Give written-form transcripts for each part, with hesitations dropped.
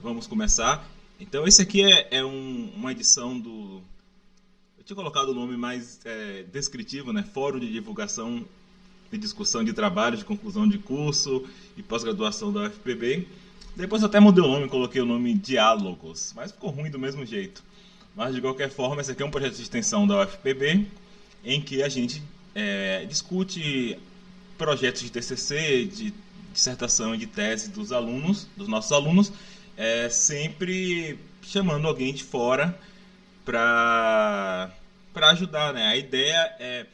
Vamos começar. Então, esse aqui é uma edição do... Eu tinha colocado o nome mais descritivo, né? Fórum de Divulgação e Discussão de Trabalhos, de Conclusão de Curso e Pós-Graduação da UFPB. Depois eu até mudei o nome, coloquei o nome Diálogos, mas ficou ruim do mesmo jeito. Mas, de qualquer forma, esse aqui é um projeto de extensão da UFPB, em que a gente discute projetos de TCC, de dissertação e de tese dos nossos alunos, sempre chamando alguém de fora para ajudar, né? A ideia é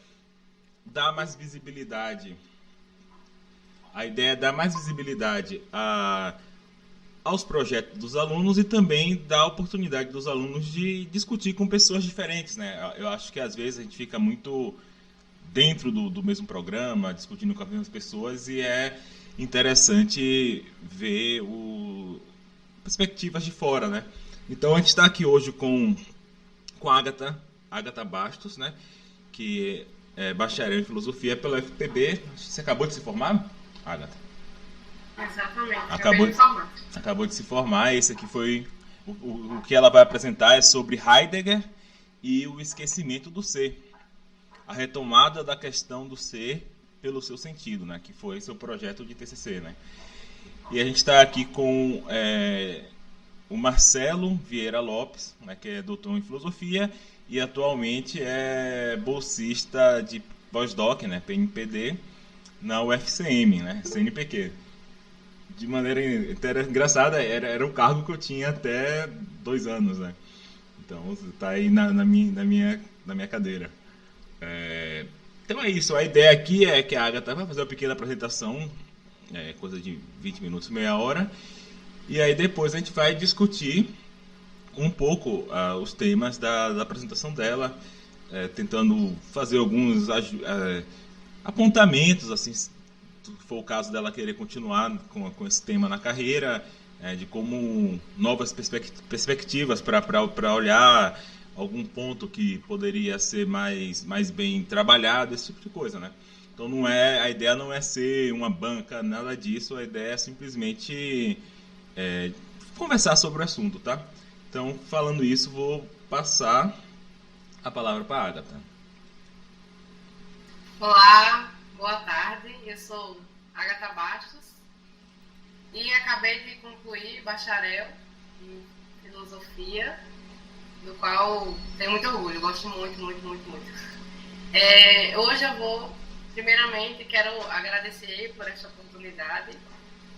dar mais visibilidade. A ideia é dar mais visibilidade aos projetos dos alunos e também dar a oportunidade dos alunos de discutir com pessoas diferentes, né? Eu acho que às vezes a gente fica muito dentro do mesmo programa, discutindo com as mesmas pessoas, e é interessante ver perspectivas de fora, né? Então a gente está aqui hoje com a Agatha Bastos, né? Que é bacharel em filosofia pela FPB. Você acabou de se formar, Agatha? Exatamente, acabou de se formar. Esse aqui foi o que ela vai apresentar é sobre Heidegger e o esquecimento do ser. A retomada da questão do ser pelo seu sentido, né? Que foi seu projeto de TCC, né? E a gente está aqui com o Marcelo Vieira Lopes, né? Que é doutor em filosofia e atualmente é bolsista de pós-doc, né? PNPD, na UFCM, né? CNPq. De maneira engraçada, era o cargo que eu tinha até 2 anos, né? Então, está aí na minha cadeira. Então é isso, a ideia aqui é que a Agatha vai fazer uma pequena apresentação, coisa de 20 minutos, meia hora, e aí depois a gente vai discutir um pouco os temas da apresentação dela, tentando fazer alguns apontamentos, assim, se for o caso dela querer continuar com esse tema na carreira, de como novas perspectivas para olhar algum ponto que poderia ser mais bem trabalhado, esse tipo de coisa, né? Então a ideia não é ser uma banca, nada disso, a ideia é simplesmente conversar sobre o assunto, tá? Então, falando isso, vou passar a palavra para a Agatha. Olá, boa tarde, eu sou Agatha Bastos e acabei de concluir bacharel em filosofia, do qual tenho muito orgulho, gosto muito, muito, muito, muito. Hoje eu vou, primeiramente, quero agradecer por esta oportunidade.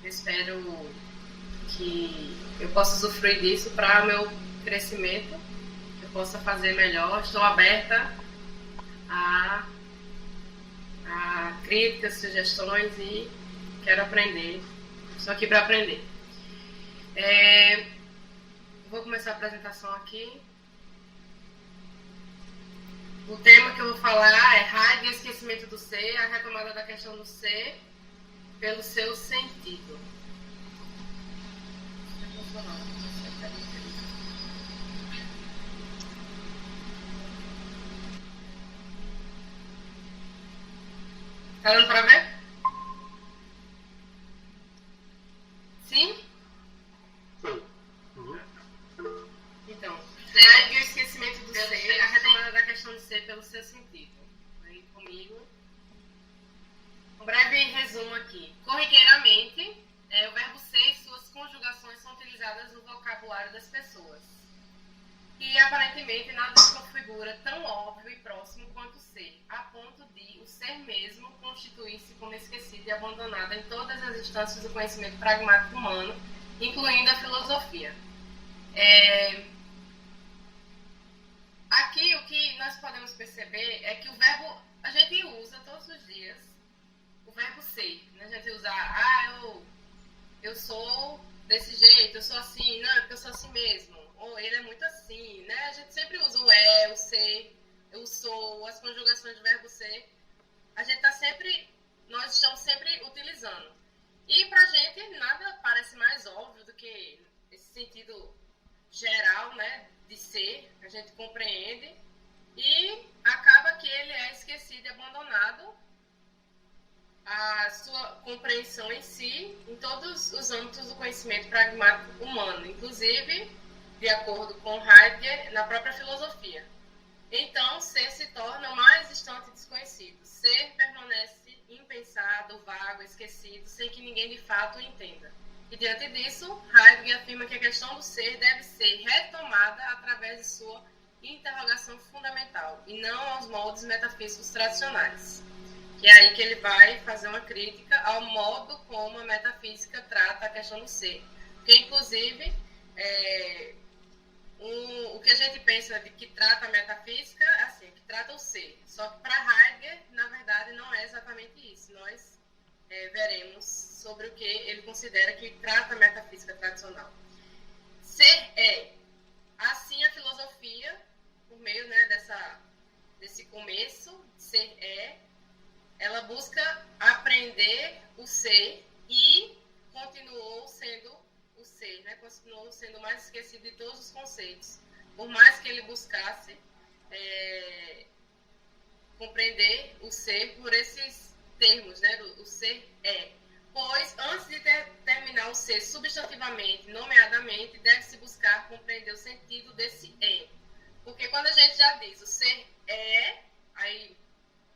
Eu espero que eu possa usufruir disso para o meu crescimento, que eu possa fazer melhor. Estou aberta a críticas, sugestões e quero aprender. Estou aqui para aprender. Vou começar a apresentação aqui. O tema que eu vou falar é Heidegger, o esquecimento do ser, a retomada da questão do ser pelo seu sentido. Tá dando para ver? Sim? Sim. Uhum. Então, Heidegger, o esquecimento do ser, a retomada da questão do ser pelo seu sentido. Aí comigo. Um breve resumo aqui. Corriqueiramente, o verbo ser e suas conjugações são utilizadas no vocabulário das pessoas. E, aparentemente, nada se configura tão óbvio e próximo quanto o ser, a ponto de o ser mesmo constituir-se como esquecido e abandonado em todas as instâncias do conhecimento pragmático humano, incluindo a filosofia. Aqui, o que nós podemos perceber é que o verbo, a gente usa todos os dias o verbo ser. Né? A gente usa, eu sou desse jeito, eu sou assim, não, é porque eu sou assim mesmo. Ou ele é muito assim, né? A gente sempre usa o o ser, eu sou, as conjugações de verbo ser. Nós estamos sempre utilizando. E pra gente nada parece mais óbvio do que esse sentido geral, né, de ser, que a gente compreende, e acaba que ele é esquecido e abandonado, a sua compreensão em si, em todos os âmbitos do conhecimento pragmático humano, inclusive, de acordo com Heidegger, na própria filosofia. Então, ser se torna o mais distante desconhecido. Ser permanece impensado, vago, esquecido, sem que ninguém de fato o entenda. E diante disso, Heidegger afirma que a questão do ser deve ser retomada através de sua interrogação fundamental, e não aos moldes metafísicos tradicionais. E é aí que ele vai fazer uma crítica ao modo como a metafísica trata a questão do ser. Porque, inclusive, o que a gente pensa de que trata a metafísica, assim, que trata o ser. Só que para Heidegger, na verdade, não é exatamente isso. Nós veremos sobre o que ele considera que trata a metafísica tradicional. Ser é. Assim, a filosofia, por meio, né, desse começo, ser é, ela busca aprender o ser e continuou sendo o ser, né? Continuou sendo o mais esquecido de todos os conceitos. Por mais que ele buscasse compreender o ser por esses termos, né? O ser é. Pois, antes de determinar o ser substantivamente, nomeadamente, deve-se buscar compreender o sentido desse é. Porque quando a gente já diz o ser é, aí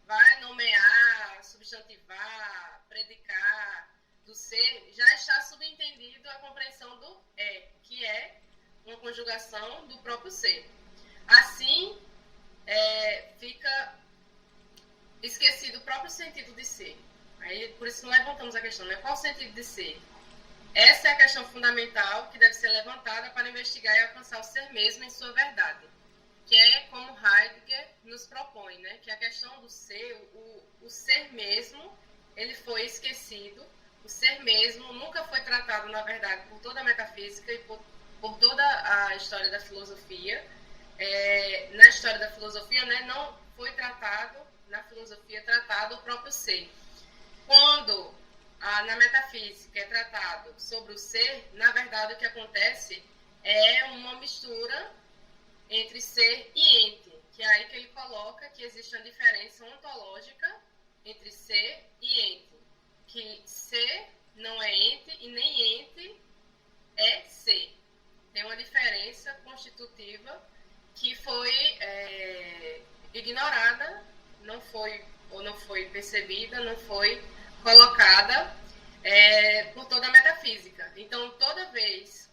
vai nomear, substantivar, predicar do ser, já está subentendido a compreensão do é, que é uma conjugação do próprio ser. Assim, fica esquecido o próprio sentido de ser. Aí, por isso levantamos a questão, né? Qual o sentido de ser? Essa é a questão fundamental que deve ser levantada para investigar e alcançar o ser mesmo em sua verdade, que é como Heidegger nos propõe, né? Que a questão do ser, o ser mesmo, ele foi esquecido. O ser mesmo nunca foi tratado, na verdade, por toda a metafísica e por toda a história da filosofia. Na história da filosofia, né, não foi tratado, na filosofia, tratado o próprio ser. Quando na metafísica é tratado sobre o ser, na verdade o que acontece é uma mistura entre ser e ente, que é aí que ele coloca que existe uma diferença ontológica entre ser e ente, que ser não é ente e nem ente é ser. Tem uma diferença constitutiva que foi ignorada, não foi percebida, não foi colocada por toda a metafísica. Então, toda vez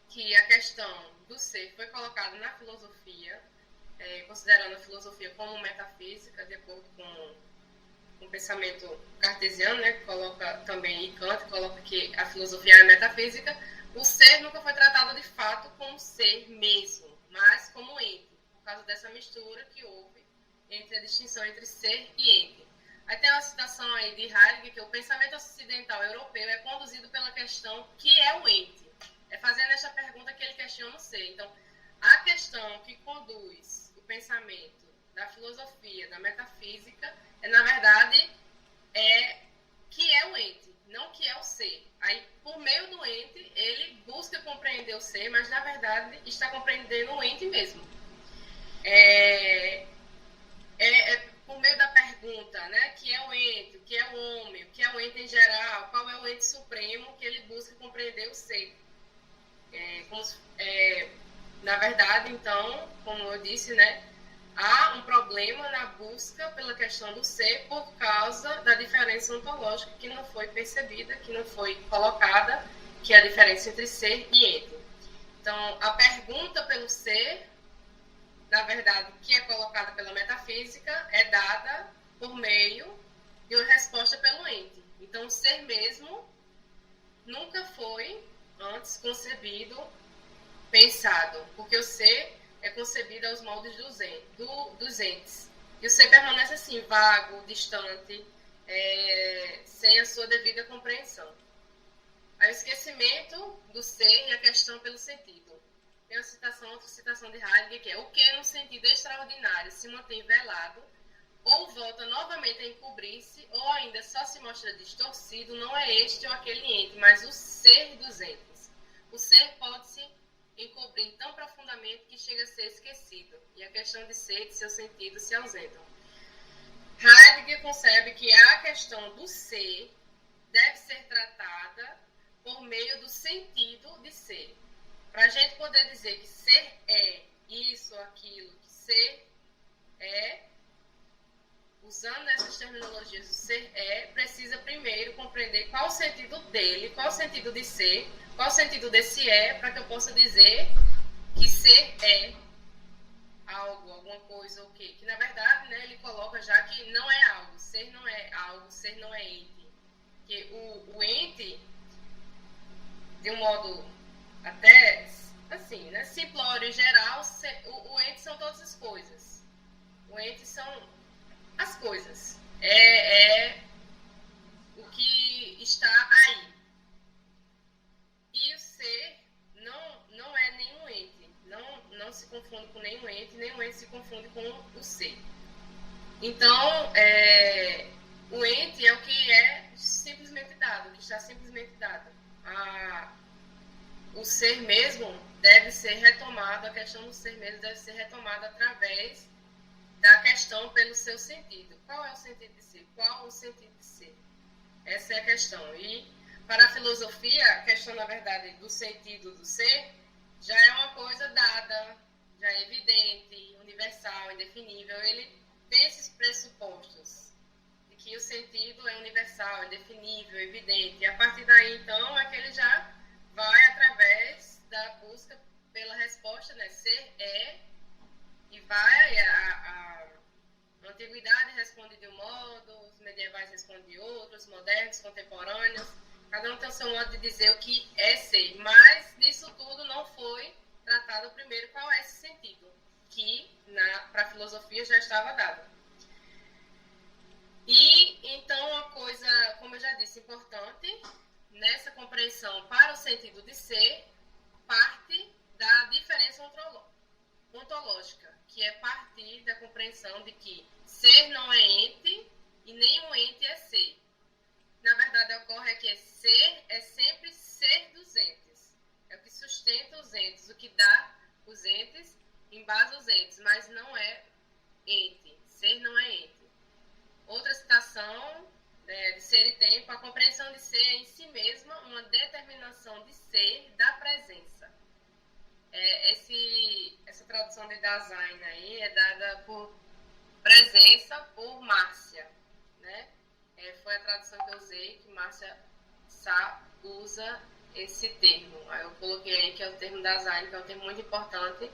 que a questão do ser foi colocada na filosofia, considerando a filosofia como metafísica, de acordo com o pensamento cartesiano, né, que coloca também, e Kant coloca que a filosofia é metafísica, o ser nunca foi tratado de fato como ser mesmo, mas como ente, por causa dessa mistura que houve entre a distinção entre ser e ente. Aí tem uma citação aí de Heidegger, que o pensamento ocidental europeu é conduzido pela questão que é o ente. É fazendo esta pergunta que ele questiona o ser. Então, a questão que conduz o pensamento da filosofia, da metafísica, na verdade, que é o ente, não que é o ser. Aí, por meio do ente, ele busca compreender o ser, mas, na verdade, está compreendendo o ente mesmo. Por meio da pergunta, né, que é o ente, o que é o homem, o que é o ente em geral, qual é o ente supremo que ele busca compreender o ser. Na verdade, então, como eu disse, né, há um problema na busca pela questão do ser por causa da diferença ontológica que não foi percebida, que não foi colocada, que é a diferença entre ser e ente. Então, a pergunta pelo ser, na verdade, que é colocada pela metafísica, é dada por meio de uma resposta pelo ente. Então, o ser mesmo nunca foi antes concebido, pensado, porque o ser é concebido aos moldes dos entes. E o ser permanece assim, vago, distante, sem a sua devida compreensão. Aí o esquecimento do ser e a questão pelo sentido. Tem outra citação de Heidegger, que é: o que no sentido extraordinário se mantém velado, ou volta novamente a encobrir-se, ou ainda só se mostra distorcido, não é este ou aquele ente, mas o ser dos entes. O ser pode-se encobrir tão profundamente que chega a ser esquecido, e a questão de ser e de seu sentido se ausentam. Heidegger concebe que a questão do ser deve ser tratada por meio do sentido de ser. para a gente poder dizer que ser é isso, aquilo, que ser é, usando essas terminologias do ser é, precisa primeiro compreender qual o sentido dele, qual o sentido de ser, qual o sentido desse é, para que eu possa dizer que ser é algo, alguma coisa, o quê? Que na verdade, né, ele coloca já que não é algo, ser não é algo, ser não é ente. Que o ente, de um modo até assim, né, simplório e geral, o ente são todas as coisas. O ente são as coisas. É o que está aí. E o ser não é nenhum ente. Não se confunde com nenhum ente se confunde com o ser. Então, o ente é o que é simplesmente dado, o que está simplesmente dado. O ser mesmo deve ser retomado, a questão do ser mesmo deve ser retomada através da questão pelo seu sentido. Qual é o sentido de ser? Qual o sentido de ser? Essa é a questão. E para a filosofia, a questão, na verdade, do sentido do ser já é uma coisa dada, já é evidente, universal, indefinível. Ele tem esses pressupostos de que o sentido é universal, indefinível, evidente. E a partir daí, então, é que ele já vai através da busca pela resposta, né? Ser é, e vai, a antiguidade responde de um modo, os medievais respondem de outro, os modernos, contemporâneos, cada um tem o seu modo de dizer o que é ser, mas nisso tudo não foi tratado primeiro qual é esse sentido, que para a filosofia já estava dado. E então uma coisa, como eu já disse, importante nessa compreensão para o sentido de ser, parte da diferença ontológica, que é partir da compreensão de que ser não é ente e nenhum ente é ser. Na verdade, ocorre que ser é sempre ser dos entes. É o que sustenta os entes, o que dá os entes, embasa os entes, mas não é ente. Ser não é ente. Outra citação de Ser e Tempo, a compreensão de ser é em si mesma uma determinação de ser da presença. Essa tradução de Dasein aí é dada por presença por Márcia, né? Foi a tradução que eu usei, que Márcia Sá usa esse termo. Aí eu coloquei aí que é o termo Dasein, que é um termo muito importante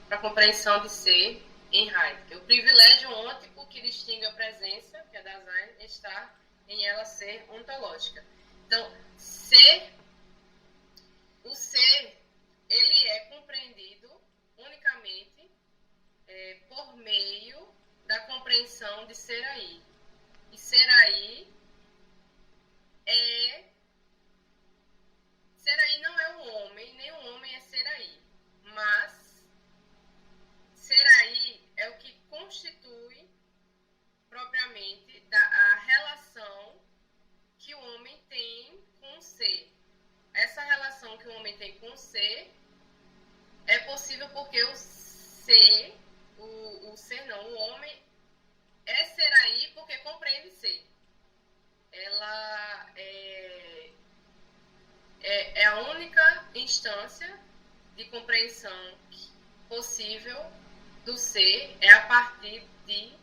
para a compreensão de ser em Heidegger. O privilégio ôntico que distingue a presença, que é Dasein, está em ela ser ontológica. Então, o ser, ele é compreendido unicamente por meio da compreensão de ser aí. E ser aí não é o homem, nem o homem é ser aí. Mas ser aí é o que constitui propriamente a relação que o homem tem com o ser. Essa relação que o homem tem com o ser é possível porque o homem é ser aí porque compreende ser. Ela é a única instância de compreensão possível do ser, é a partir de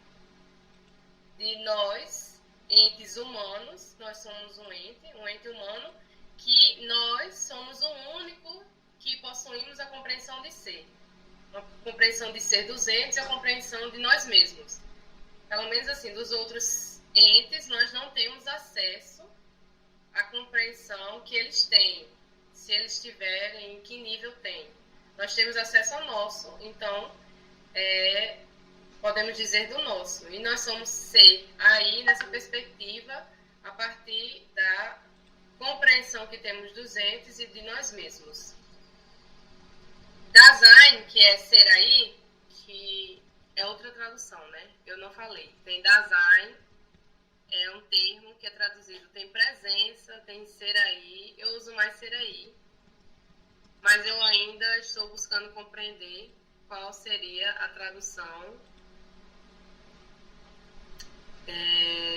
nós, entes humanos, nós somos um ente humano, que nós somos o único que possuímos a compreensão de ser. A compreensão de ser dos entes e a compreensão de nós mesmos. Pelo menos assim, dos outros entes, nós não temos acesso à compreensão que eles têm. Se eles tiverem, em que nível tem. Nós temos acesso ao nosso, então, podemos dizer do nosso. E nós somos ser aí, nessa perspectiva, a partir da compreensão que temos dos entes e de nós mesmos. Dasein, que é ser aí, que é outra tradução, né? Eu não falei. Tem Dasein, é um termo que é traduzido, tem presença, tem ser aí. Eu uso mais ser aí, mas eu ainda estou buscando compreender qual seria a tradução.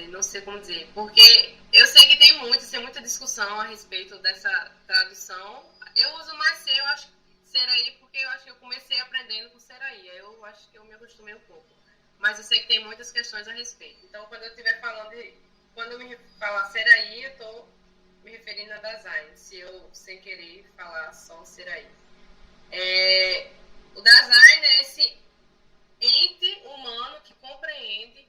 Não sei como dizer, porque eu sei que tem muita discussão a respeito dessa tradução. Eu uso mais ser, eu acho que ser aí porque eu acho que eu comecei aprendendo com ser aí. Eu acho que eu me acostumei um pouco. Mas eu sei que tem muitas questões a respeito. Então, quando eu estiver falando quando eu me falar ser aí, eu estou me referindo a design. Se eu, sem querer, falar só ser aí. O design é esse ente humano que compreende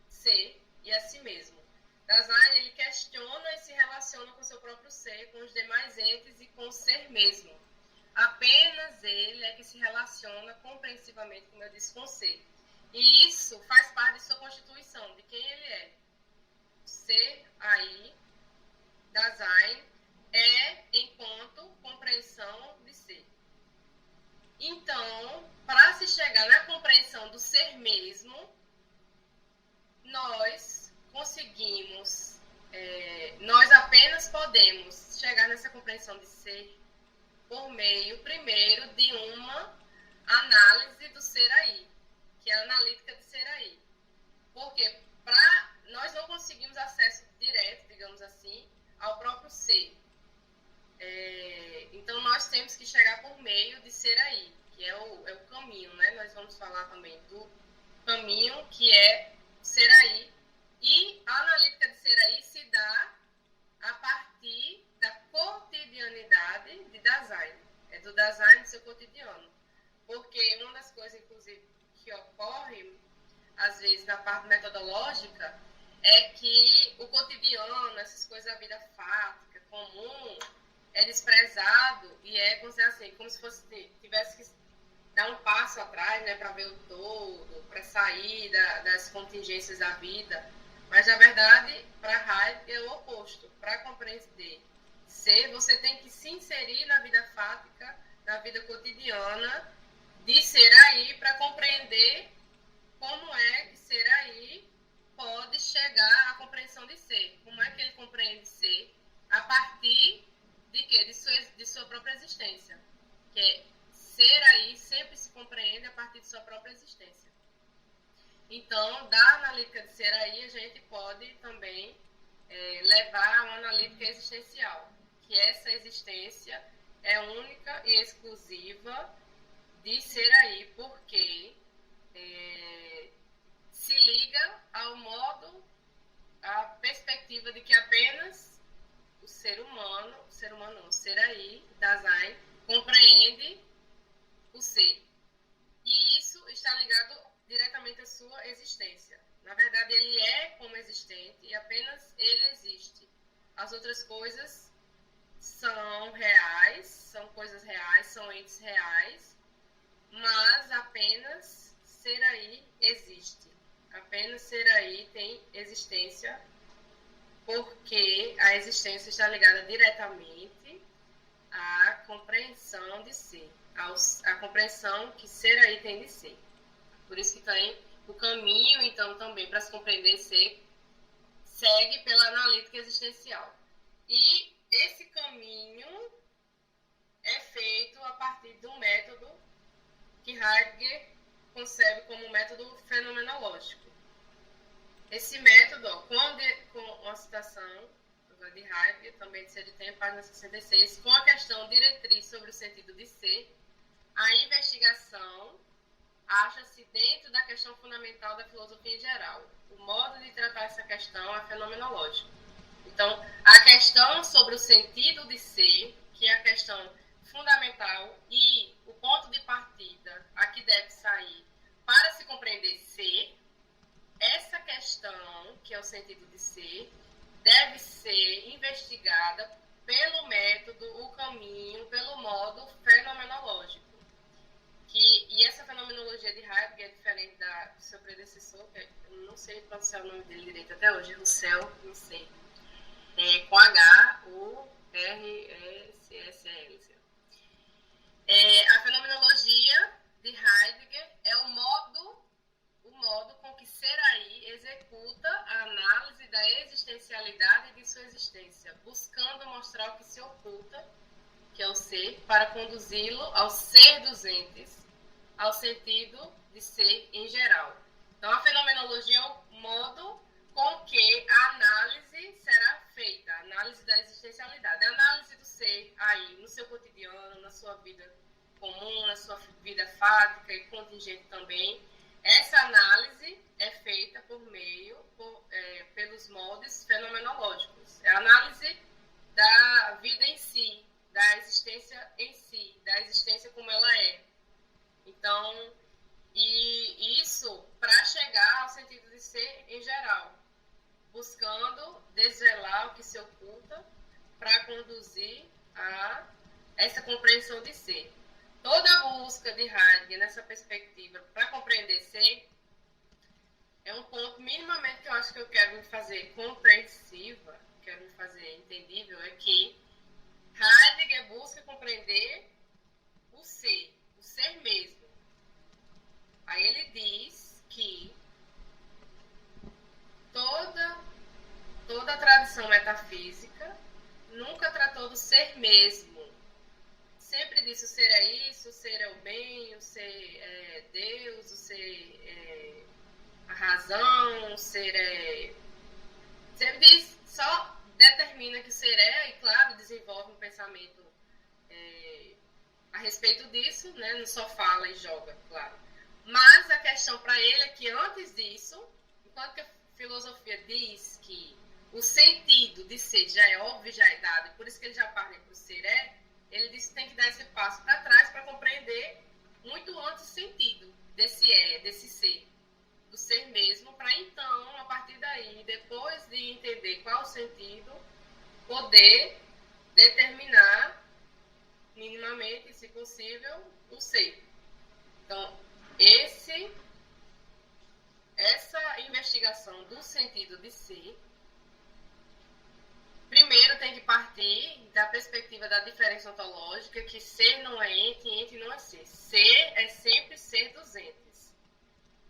ser e a si mesmo. Design, ele questiona e se relaciona com o seu próprio ser, com os demais entes e com o ser mesmo. Apenas ele é que se relaciona compreensivamente, como eu disse, com o ser. E isso faz parte de sua constituição, de quem ele é. Ser aí, design, é enquanto compreensão de ser. Então, para se chegar na compreensão do ser mesmo, nós conseguimos, nós apenas podemos chegar nessa compreensão de ser por meio, primeiro, de uma análise do ser aí, que é a analítica de ser aí. Porque nós não conseguimos acesso direto, digamos assim, ao próprio ser. Então, nós temos que chegar por meio de ser aí, que é o caminho, né? Nós vamos falar também do caminho, que é ser aí. E a analítica de ser aí se dá a partir da cotidianidade de design. É do design do seu cotidiano. Porque uma das coisas, inclusive, que ocorre, às vezes, na parte metodológica, é que o cotidiano, essas coisas da vida fática, comum, é desprezado e é, como se fosse, tivesse que dar um passo atrás, né, para ver o todo, para sair das contingências da vida. Mas, na verdade, para Heidegger é o oposto. Para compreender ser, você tem que se inserir na vida fática, na vida cotidiana, de ser aí, para compreender como é que ser aí pode chegar à compreensão de ser. Como é que ele compreende ser a partir de quê? De sua própria existência. Que é ser aí sempre se compreende a partir de sua própria existência. Então, da analítica de ser aí, a gente pode também levar a uma analítica existencial, que essa existência é única e exclusiva de ser aí, porque se liga ao modo, à perspectiva de que apenas o ser aí, design, compreende o ser. E isso está ligado diretamente à sua existência. Na verdade, ele é como existente e apenas ele existe. As outras coisas são reais, são coisas reais, são entes reais, mas apenas ser aí existe. Apenas ser aí tem existência, porque a existência está ligada diretamente à compreensão de ser, à compreensão que ser aí tem de ser. Por isso que tem o caminho, então, também para se compreender ser, segue pela analítica existencial. E esse caminho é feito a partir de um método que Heidegger concebe como um método fenomenológico. Esse método, com uma citação de Heidegger, também de Seritem, página 66, com a questão diretriz sobre o sentido de ser, a investigação acha-se dentro da questão fundamental da filosofia em geral. O modo de tratar essa questão é fenomenológico. Então, a questão sobre o sentido de ser, que é a questão fundamental e o ponto de partida a que deve sair para se compreender ser, essa questão, que é o sentido de ser, deve ser investigada pelo método, o caminho, pelo modo fenomenológico. E essa fenomenologia de Heidegger é diferente do seu predecessor, que eu não sei pronunciar o nome dele direito até hoje, Russell, não sei. Com H-U-R-S-S-L. A fenomenologia de Heidegger é o modo com que ser aí executa a análise da existencialidade de sua existência, buscando mostrar o que se oculta, que é o ser, para conduzi-lo ao ser dos entes, ao sentido de ser em geral. Então, a fenomenologia é o modo com que a análise será feita, a análise da existencialidade, a análise do ser aí, no seu cotidiano, na sua vida comum, na sua vida fática e contingente também. Essa análise é feita pelos moldes fenomenológicos. É a análise da vida em si, da existência em si, da existência como ela é. Então, e isso para chegar ao sentido de ser em geral, buscando desvelar o que se oculta para conduzir a essa compreensão de ser. Toda a busca de Heidegger nessa perspectiva para compreender ser é um ponto minimamente que eu acho que eu quero me fazer compreensiva, quero me fazer entendível, é que Heidegger busca compreender o ser mesmo. Aí ele diz que toda a tradição metafísica nunca tratou do ser mesmo. Sempre disse o ser é isso, o ser é o bem, o ser é Deus, o ser é a razão, o ser é... Sempre diz, só determina que o ser é, e claro, desenvolve um pensamento a respeito disso, né? Não só fala e joga, claro. Mas a questão para ele é que antes disso, enquanto que a filosofia diz que o sentido de ser já é óbvio, já é dado, por isso que ele já parte para o ser é, ele diz que tem que dar esse passo para trás para compreender muito antes o sentido desse desse ser, do ser mesmo, para então, a partir daí, depois de entender qual o sentido, poder determinar minimamente, se possível, o ser. Então, essa investigação do sentido de ser, primeiro tem que partir da perspectiva da diferença ontológica, que ser não é ente, ente não é ser. Ser é sempre ser dos entes.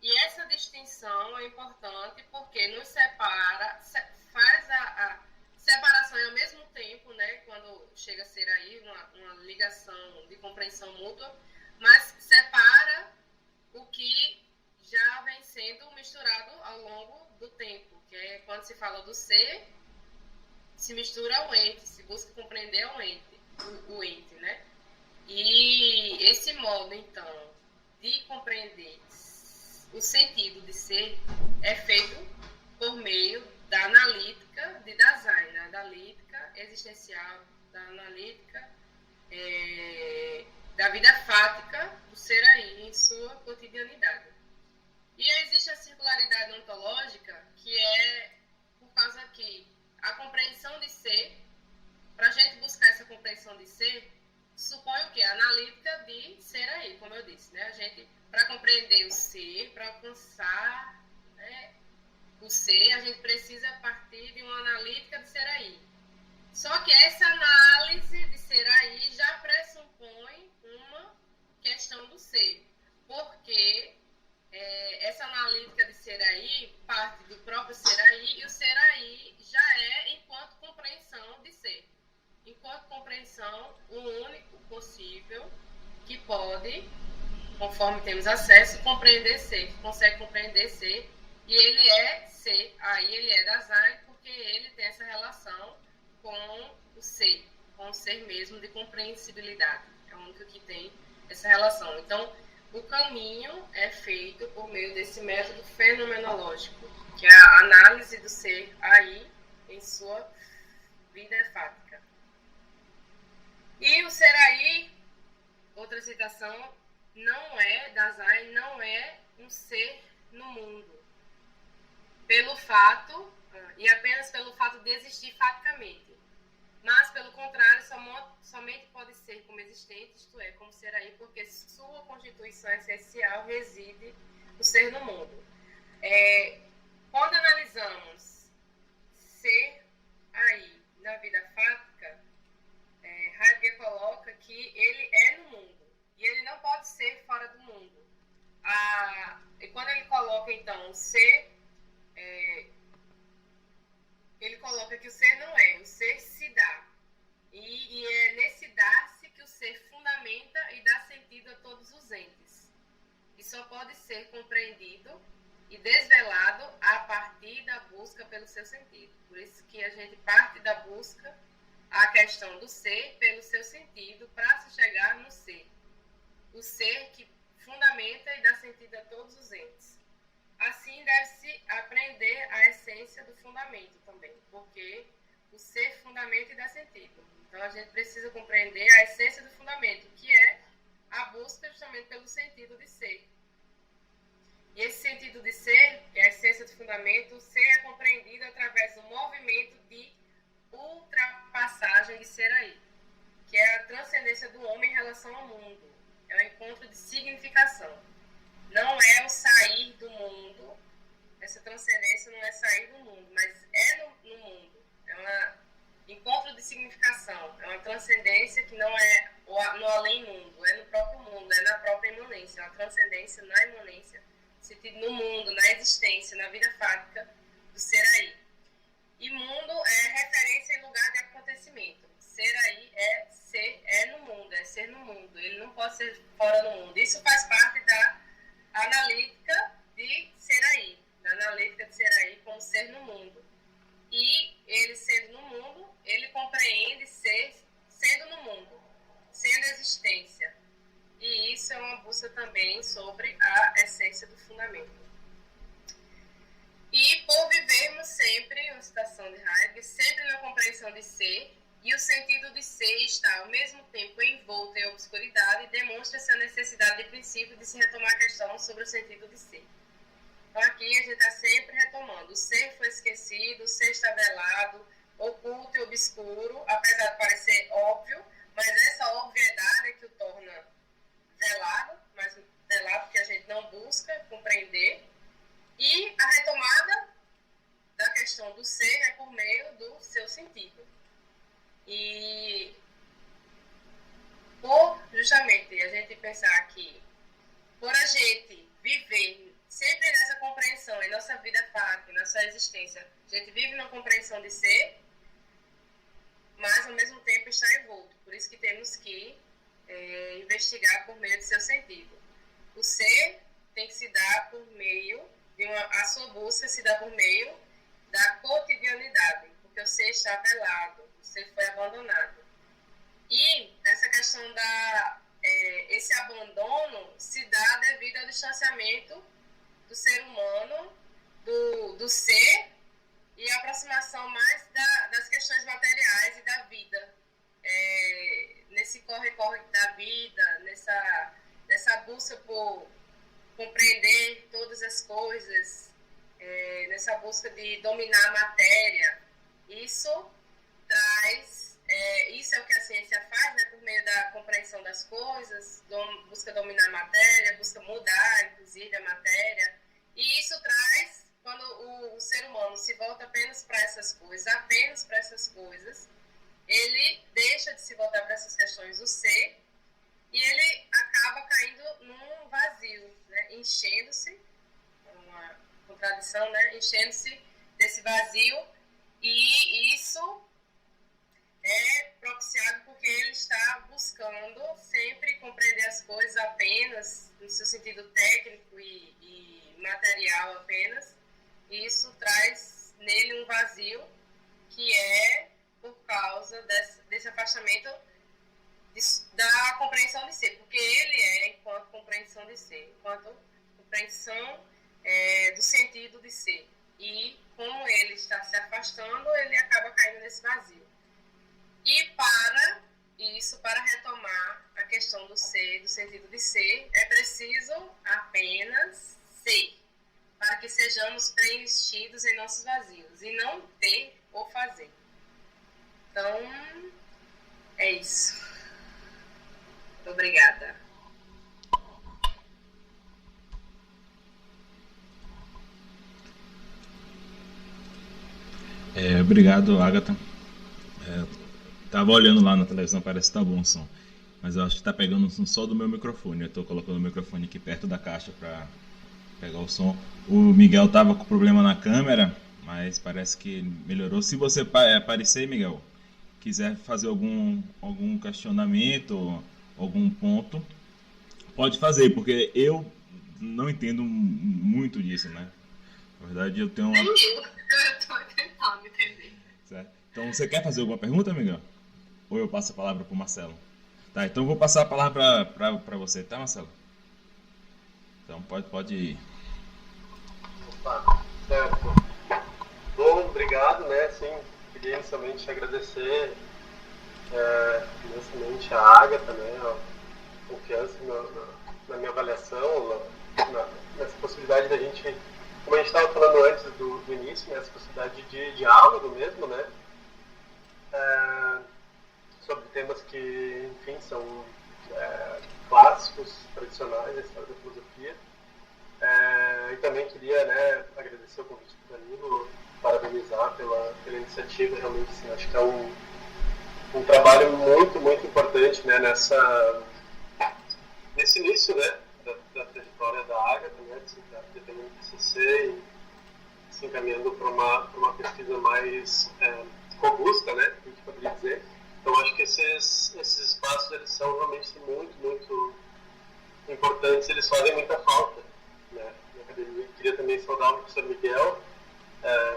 E essa distinção é importante porque nos separa, faz a separação e ao mesmo tempo, né, quando chega a ser aí uma ligação de compreensão mútua, mas separa o que já vem sendo misturado ao longo do tempo, que é quando se fala do ser, se mistura ao ente, se busca compreender o ente, né? E esse modo, então, de compreender o sentido de ser é feito por meio da analítica de Dasein, da analítica existencial, da analítica da vida fática do ser aí em sua cotidianidade. E existe a circularidade ontológica, que é por causa que a compreensão de ser, para a gente buscar essa compreensão de ser, supõe o quê? A analítica de ser aí, como eu disse, né? A gente, para compreender o ser, para alcançar, né, o ser, a gente precisa partir de uma analítica de ser aí. Só que essa análise de ser aí já pressupõe uma questão do ser, porque essa analítica de ser aí parte do próprio ser aí, e o ser aí já é enquanto compreensão de ser. Enquanto compreensão, o único possível que pode, conforme temos acesso, compreender ser, que consegue compreender ser, e ele é ser, aí ele é Dasein, porque ele tem essa relação com o ser mesmo de compreensibilidade. É o único que tem essa relação. Então, o caminho é feito por meio desse método fenomenológico, que é a análise do ser aí em sua vida fática. E o ser aí, outra citação, não é, Dasein não é um ser no mundo, pelo fato, e apenas pelo fato de existir faticamente. Mas, pelo contrário, somente pode ser como existente, isto é, como ser aí, porque sua constituição essencial reside no ser no mundo. Quando analisamos ser aí na vida fática, Heidegger coloca que ele é no mundo, e ele não pode ser fora do mundo. E quando ele coloca, então, o ser, ele coloca que o ser não é, o ser se dá. E é nesse dar-se que o ser fundamenta e dá sentido a todos os entes. E só pode ser compreendido e desvelado a partir da busca pelo seu sentido. Por isso que a gente parte da busca à questão do ser pelo seu sentido para se chegar no ser. o ser que fundamenta e dá sentido a todos os entes. Assim, deve-se aprender a essência do fundamento também, porque o ser fundamenta e dá sentido. Então, a gente precisa compreender a essência do fundamento, que é a busca justamente pelo sentido de ser. E esse sentido de ser, que é a essência do fundamento, o ser é compreendido através do movimento de ultrapassagem de ser aí, que é a transcendência do homem em relação ao mundo. É o encontro de significação. Não é o sair do mundo, essa transcendência não é sair do mundo, mas é no mundo. É um encontro de significação, é uma transcendência que não é no além-mundo, é no próprio mundo, é na própria imanência, é uma transcendência na imanência, sentido no mundo, na existência, na vida fática do ser aí. E mundo é referência em lugar de acontecimento. Ser aí é ser, é no mundo, é ser no mundo. Ele não pode ser fora do mundo. Isso faz parte da analítica de ser aí, da analítica de ser aí como ser no mundo. E ele sendo no mundo, ele compreende ser sendo no mundo, sendo existência. E isso é uma busca também sobre a essência do fundamento. E por vivermos sempre, uma citação de Heidegger, sempre na compreensão de ser, e o sentido de ser está ao mesmo tempo envolto em obscuridade, demonstra-se a necessidade de princípio de se retomar a questão sobre o sentido de ser. Então aqui a gente está sempre retomando. O ser foi esquecido, o ser está velado, oculto e obscuro, apesar de parecer óbvio, mas essa obviedade é que o torna velado, mas velado que a gente não busca compreender. E a retomada da questão do ser é por meio do seu sentido. E por justamente a gente pensar que por a gente viver sempre nessa compreensão em nossa vida fática, em nossa existência, a gente vive numa compreensão de ser, mas ao mesmo tempo está envolto. Por isso que temos que investigar por meio de seu sentido. O ser tem que se dar por meio de a sua busca se dá por meio da cotidianidade, porque o ser está velado, o ser foi abandonado. E essa questão esse abandono se dá devido ao distanciamento do ser humano, do ser, e a aproximação mais das questões materiais e da vida. Nesse corre-corre da vida, nessa busca por compreender todas as coisas, nessa busca de dominar a matéria. Isso é o que a ciência faz, né, por meio da compreensão das coisas, busca dominar a matéria, busca mudar, inclusive, a matéria. E isso traz, quando o ser humano se volta apenas para essas coisas, ele deixa de se voltar para essas questões do ser, e ele acaba caindo num vazio, né? Enchendo-se, uma contradição, né? Enchendo-se desse vazio, e isso é propiciado porque ele está buscando sempre compreender as coisas apenas no seu sentido técnico e material apenas, e isso traz nele um vazio que é por causa desse afastamento da compreensão de ser, porque ele é enquanto compreensão de ser, enquanto compreensão do sentido de ser. E como ele está se afastando, ele acaba caindo nesse vazio. E para retomar a questão do ser, do sentido de ser, é preciso apenas ser, para que sejamos preenchidos em nossos vazios, e não ter ou fazer. Então, é isso. Obrigada. Obrigado, Agatha. Tava olhando lá na televisão, parece que tá bom o som. Mas eu acho que tá pegando o som só do meu microfone. Eu tô colocando o microfone aqui perto da caixa pra pegar o som. O Miguel tava com problema na câmera, mas parece que melhorou. Se você aparecer, Miguel, quiser fazer algum questionamento, algum ponto, pode fazer, porque eu não entendo muito disso, né? Na verdade, eu tenho uma... Eu tô tentando entender. Certo? Então, você quer fazer alguma pergunta, Miguel? Ou eu passo a palavra pro Marcelo? Tá, então eu vou passar a palavra para você, tá, Marcelo? Então pode ir. Opa, certo. Bom, obrigado, né? Sim, queria inicialmente agradecer imensamente a Agatha, né? A confiança na minha avaliação, nessa possibilidade da gente, como a gente estava falando antes do início, né? Essa possibilidade de diálogo mesmo, né? Sobre temas que, enfim, são clássicos, tradicionais da história da filosofia. E também queria, né, agradecer o convite do Danilo, parabenizar pela iniciativa. Realmente, assim, acho que é um trabalho muito, muito importante, né, nesse início, né, da trajetória da Agatha, né, de ter um TCC e se encaminhando para uma pesquisa mais robusta, né, a gente poderia dizer. Então, acho que esses espaços, eles são realmente muito, muito importantes, eles fazem muita falta, né, na academia. Queria também saudar o professor Miguel,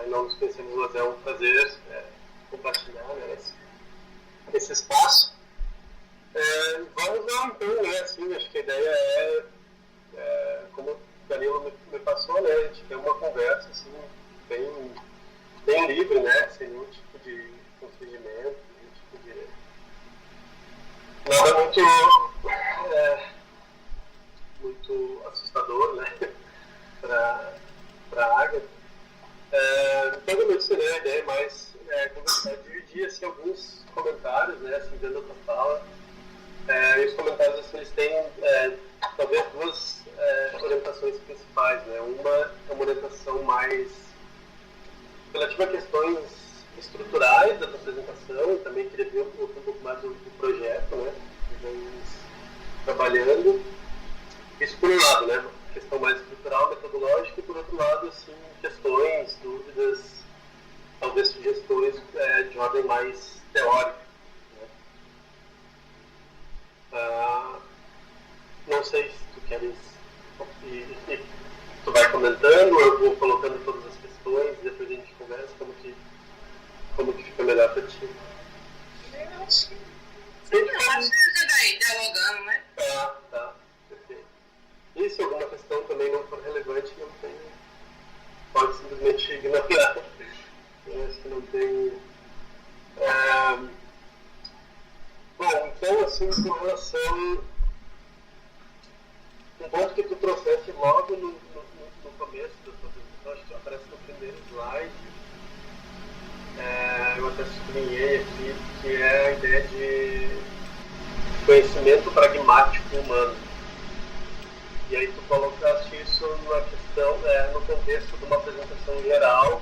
não nos conhecemos, mas é um prazer compartilhar, né, esse espaço. Vamos lá, então, né, assim, acho que a ideia como o Danilo me passou, né, a gente tem uma conversa, assim, bem livre, né, sem nenhum tipo de constrangimento, nenhum tipo de... Nada muito assustador, né, para a Agatha. Então, como eu disse, né, a ideia é mais conversar, dividir, assim, alguns comentários, né, assim, dentro da fala. E os comentários, assim, eles têm talvez duas orientações principais, né? Uma é uma orientação mais relativa a questões estruturais da apresentação, e também queria ver um pouco mais do projeto, né? Estamos trabalhando. Isso por um lado, né? Questão mais estrutural, metodológica, e por outro lado, assim, questões, dúvidas, talvez sugestões de ordem mais teórica. Não sei se tu queres e tu vai comentando, eu vou colocando todas as questões e depois a gente conversa como que fica melhor para ti. Eu acho que fica daí, dialogando, né? Tá, perfeito. E se alguma questão também não for relevante, não tem, pode simplesmente ignorar. Eu acho que não tem... Bom, então, assim, com relação... Um ponto que tu trouxeste logo no começo da tua apresentação, acho que aparece no primeiro slide, eu até sublinhei aqui, que é a ideia de conhecimento pragmático humano. E aí tu colocaste isso na questão, no contexto de uma apresentação geral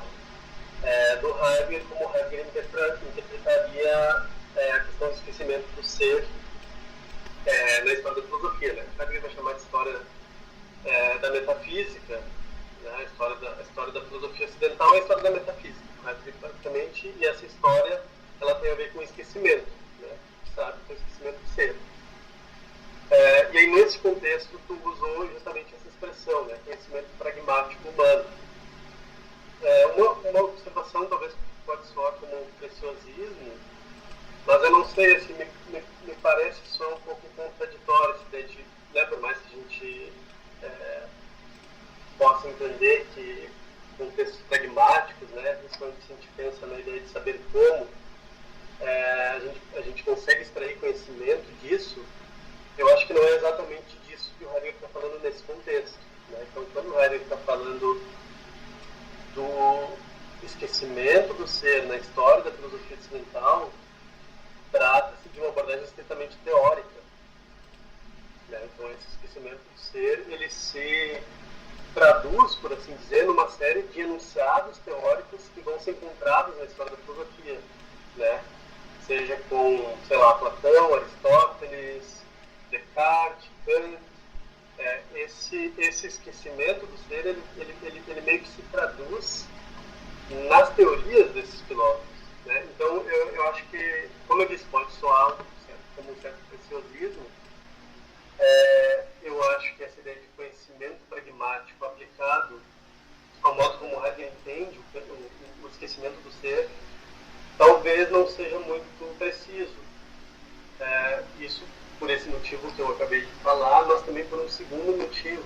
do Heidegger, como Heidegger interpretaria a questão do esquecimento do ser na história da filosofia, né? Heidegger vai chamar de história da metafísica, né? A história da filosofia ocidental é a história da metafísica, basicamente, e essa história ela tem a ver com o esquecimento, né? Sabe, com o esquecimento do ser. E aí, nesse contexto, tu usou justamente essa expressão, né? Conhecimento pragmático humano. Uma observação, talvez pode soar como um preciosismo, mas eu não sei, assim, me parece só um pouco contraditório, né, por mais que a gente possa entender que contextos pragmáticos, né, principalmente se a gente pensa na ideia de saber como a gente consegue extrair conhecimento disso, eu acho que não é exatamente disso que o Heidegger está falando nesse contexto, né? Então, quando o Heidegger está falando do esquecimento do ser na história da filosofia ocidental, trata-se de uma abordagem estritamente teórica, né? Então, esse esquecimento do ser, ele se traduz, por assim dizer, numa série de enunciados teóricos que vão ser encontrados na história da filosofia, né? Seja com, sei lá, Platão, Aristóteles, Descartes, Kant. Esse esquecimento do ser, ele meio que se traduz nas teorias desses filósofos, né? Então, eu acho que, como eu disse, pode soar como um certo preciosismo. Eu acho que essa ideia de conhecimento pragmático aplicado ao modo como Heidegger entende o esquecimento do ser, talvez não seja muito preciso. Isso desafio,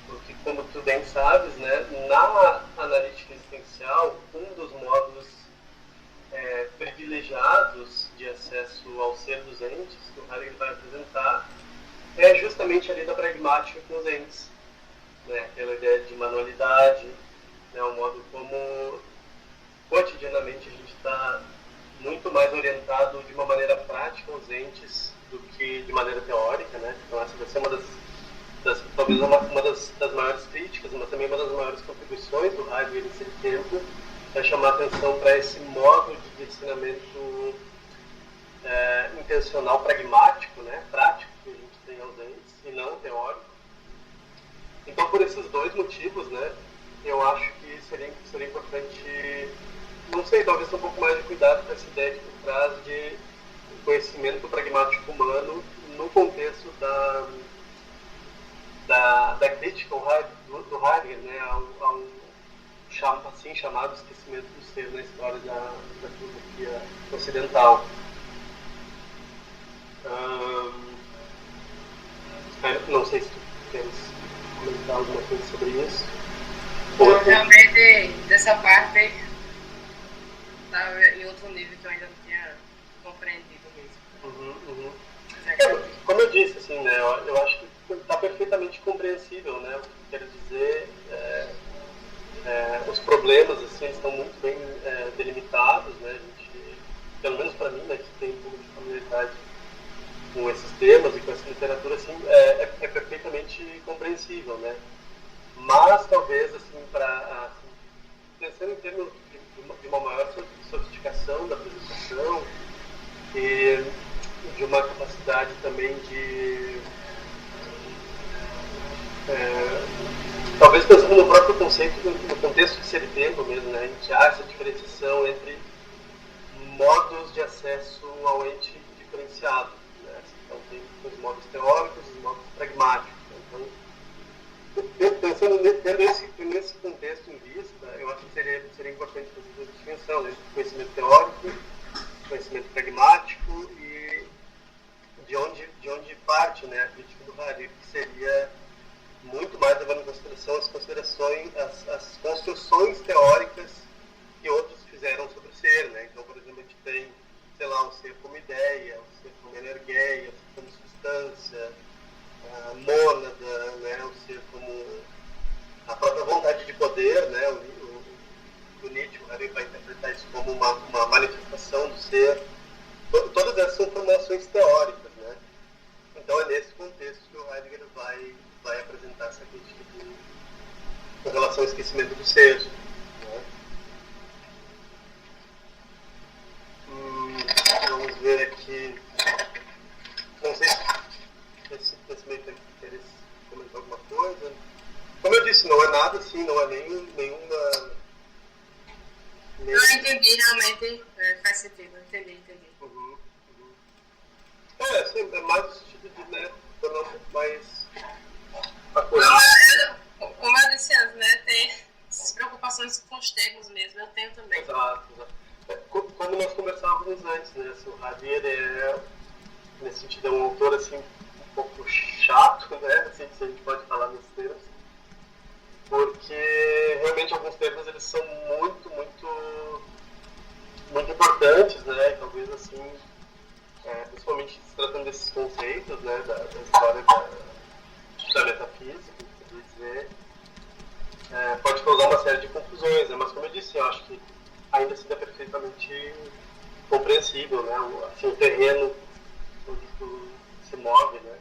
porque, como tu bem sabes, né, na analítica existencial, um dos modos privilegiados de acesso ao ser dos entes, que o Heidegger vai apresentar, é justamente a lida pragmática com os entes. Né, aquela ideia de manualidade, né, o modo como cotidianamente a gente está muito mais orientado de uma maneira prática aos entes do que de maneira teórica, né? Então essa vai ser talvez uma das maiores críticas, mas também uma das maiores contribuições do Heidegger nesse tempo, é chamar atenção para esse modo de ensinamento intencional pragmático, né? Prático, que a gente tem aos entes, e não teórico. Então, por esses dois motivos, né, eu acho que seria importante, não sei, talvez um pouco mais de cuidado com essa ideia que tu traz de conhecimento pragmático humano no contexto da crítica do Heidegger, né, ao assim chamado esquecimento do ser na história da filosofia ocidental. Não sei se tu queres comentar alguma coisa sobre isso. Eu realmente, dessa parte, estava em outro nível que eu ainda não tinha compreendido mesmo. Como eu disse, assim, né, eu acho que está perfeitamente compreensível, né, o que quero dizer. Os problemas, assim, eles estão muito bem delimitados, né, a gente, pelo menos para mim, né, que tem um pouco de familiaridade com esses temas e com essa literatura, assim, é perfeitamente compreensível, né, mas talvez, assim, pensando em termos de uma maior sofisticação da apresentação e de uma capacidade também de talvez pensando no próprio conceito, no contexto de ser tempo mesmo, né, a gente há essa diferenciação entre modos de acesso ao ente diferenciado, né? Então tem os modos teóricos e os modos pragmáticos. Então, pensando nesse contexto em vista, eu acho que seria importante fazer essa distinção entre conhecimento teórico, conhecimento pragmático e de onde parte, né, a crítica do Heidegger, que seria muito mais levando em consideração as construções teóricas que outros fizeram sobre o ser, né? Então, por exemplo, a gente tem, sei lá, o ser como ideia, o ser como energia, o ser como substância, a mônada, né? O ser como a própria vontade de poder, né? O Nietzsche vai interpretar isso como uma manifestação do ser. Todas essas são formulações teóricas, né? Então é nesse contexto que o Heidegger vai apresentar essa crítica com relação ao esquecimento do ser. Né? Vamos ver aqui. Não sei se nesse meio tempo queres comentar alguma coisa. Como eu disse, não é nada assim, não é nenhuma. Eu entendi, realmente faz sentido, entendi. Sim, é mais no sentido de, né, tornar um pouco mais como eu disse antes, né, tem essas preocupações com os termos mesmo, eu tenho também. Exato. Como nós conversávamos antes, né, assim, o Heidegger nesse sentido, é um autor assim, um pouco chato, né, assim, se a gente pode falar nesses termos, porque realmente alguns termos eles são muito importantes, né, e talvez assim, principalmente se tratando desses conceitos, né, da história da metafísica, quer dizer, pode causar uma série de confusões, né, mas como eu disse, eu acho que ainda assim é perfeitamente compreensível, né, assim, o terreno onde tu se move, né.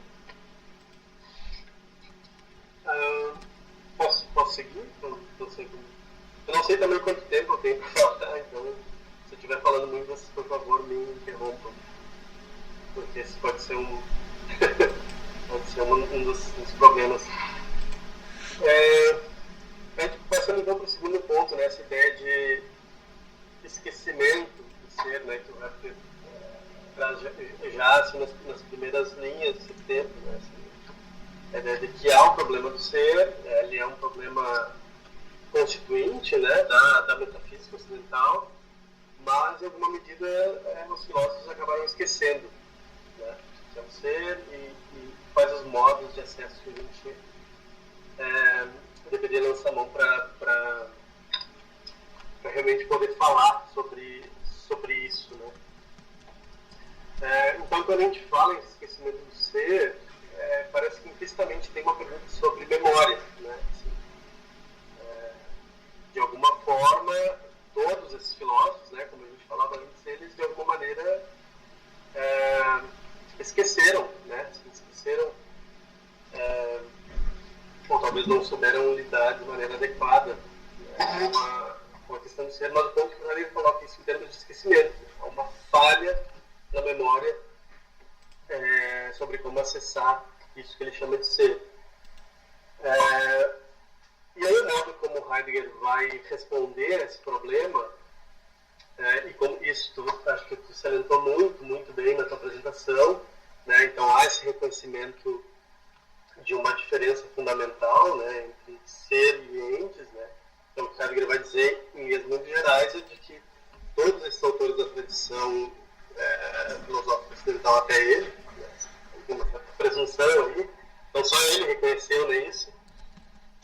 Posso seguir? Não sei como. Eu não sei também quanto tempo eu tenho para falar, então se eu estiver falando muito, vocês, por favor, me interrompam. Porque esse pode ser um dos problemas. A gente passando então para o segundo ponto, né, essa ideia de esquecimento do ser, né, que o Heidegger traz já assim, nas primeiras linhas desse tempo, né, assim, a ideia de que há um problema do ser, ele é um problema constituinte, né, da metafísica ocidental, mas em alguma medida os filósofos acabaram esquecendo, né, que é o ser e quais os modos de acesso que a gente deveria lançar mão para realmente poder falar sobre isso, né? Então, quando a gente fala em esquecimento do ser, parece que implicitamente tem uma pergunta sobre memória, né? Assim, de alguma forma, todos esses filósofos, né, como a gente falava antes, eles de alguma maneira esqueceram, né? Esqueceram, ou talvez não souberam lidar de maneira adequada, né, com a questão do ser, mas o ponto que eu coloco isso em termos de esquecimento, há uma falha na memória sobre como acessar isso que ele chama de ser. E aí o modo como Heidegger vai responder a esse problema, e como isso acho que tu salientou muito bem na tua apresentação, né? Então há esse reconhecimento de uma diferença fundamental, né, entre ser e entes, né? Então o que Heidegger vai dizer em linhas muito gerais é de que todos esses autores da tradição filosófica ocidental até ele, né, tem uma certa presunção aí, então só ele reconheceu, né, isso,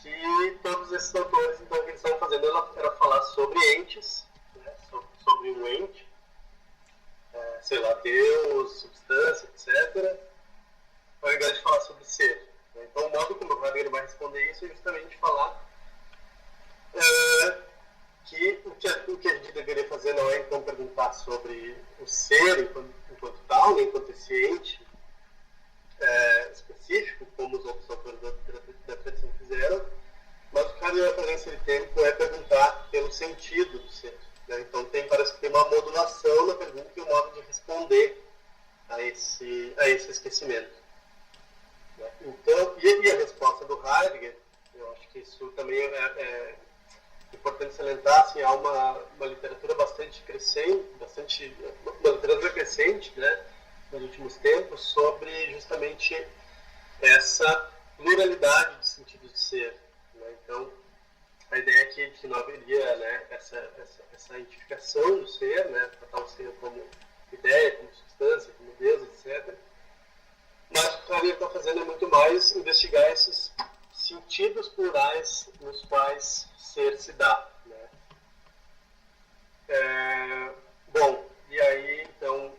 que todos esses autores, então, o que eles estavam fazendo era falar sobre entes, né, sobre um ente, sei lá, Deus, substância, etc., ao invés de falar sobre ser. Então, o modo como o Heidegger vai responder isso é justamente falar que o que a gente deveria fazer não é, então, perguntar sobre o ser enquanto tal, enquanto esse ente específico, como os outros autores da tradição fizeram, mas o que Heidegger vai fazer nesse tempo é perguntar pelo sentido do ser. Né? Então, parece que tem uma modulação na pergunta e um modo de responder a esse esquecimento. Então, e a resposta do Heidegger, eu acho que isso também é importante salientar, assim, há uma literatura bastante crescente, uma literatura crescente, né, nos últimos tempos, sobre justamente essa pluralidade de sentidos de ser. Né? Então, a ideia é que não haveria, né, essa identificação do ser, né, tratar o ser como ideia, como substância, como Deus, etc. Mas o que a Heidegger está fazendo é muito mais investigar esses sentidos plurais nos quais ser se dá. Né? Bom, e aí, então,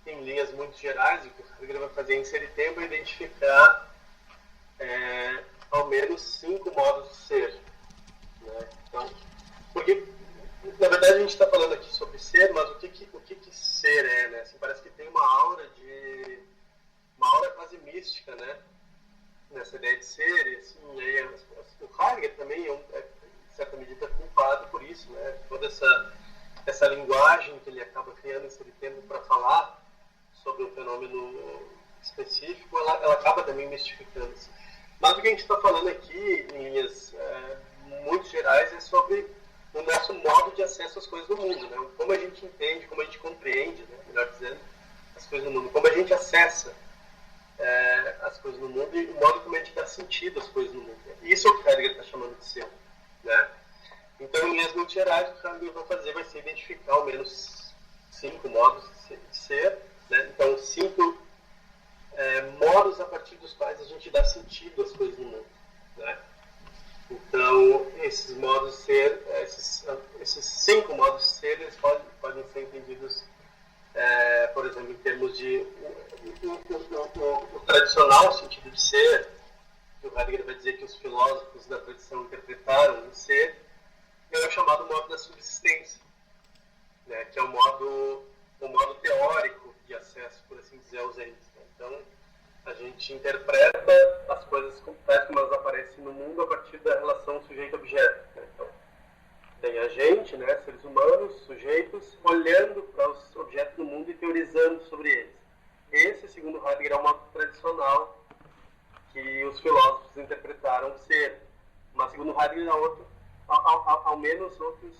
em linhas muito gerais, o que o Heidegger vai fazer em inserir tempo é identificar ao menos 5 modos de ser. Né? Então, porque, na verdade, a gente está falando aqui sobre ser, mas o que ser é? Né? Assim, parece que tem uma aura quase mística, né? Nessa ideia de ser, e assim, o Heidegger também em certa medida, culpado por isso, né? Toda essa linguagem que ele acaba criando nesse tempo para falar sobre um fenômeno específico, ela acaba também mistificando-se. Mas o que a gente está falando aqui, em linhas muito gerais, é sobre o nosso modo de acesso às coisas do mundo, né? Como a gente entende, como a gente compreende, né? Melhor dizendo, as coisas do mundo, como a gente acessa as coisas no mundo e o modo como a gente dá sentido às coisas no mundo. Isso é o que Heidegger está chamando de ser. Né? Então, em linhas muito gerais, o que Heidegger vai fazer vai ser identificar ao menos 5 modos de ser. Né? Então, 5 modos a partir dos quais a gente dá sentido às coisas no mundo. Né? Então, esses modos de ser, esses 5 modos de ser, eles podem ser entendidos, por exemplo, em termos de o tradicional sentido de ser, que o Heidegger vai dizer que os filósofos da tradição interpretaram o ser, é o chamado modo da subsistência, né, que é o modo teórico de acesso, por assim dizer, aos entes. Né? Então, a gente interpreta as coisas tais como elas aparecem no mundo a partir da relação sujeito-objeto. Né? Então, tem a gente, né, seres humanos, sujeitos, olhando para os objetos do mundo e teorizando sobre eles. Esse, segundo Heidegger, é o modo tradicional que os filósofos interpretaram ser. Mas, segundo Heidegger, há ao menos outros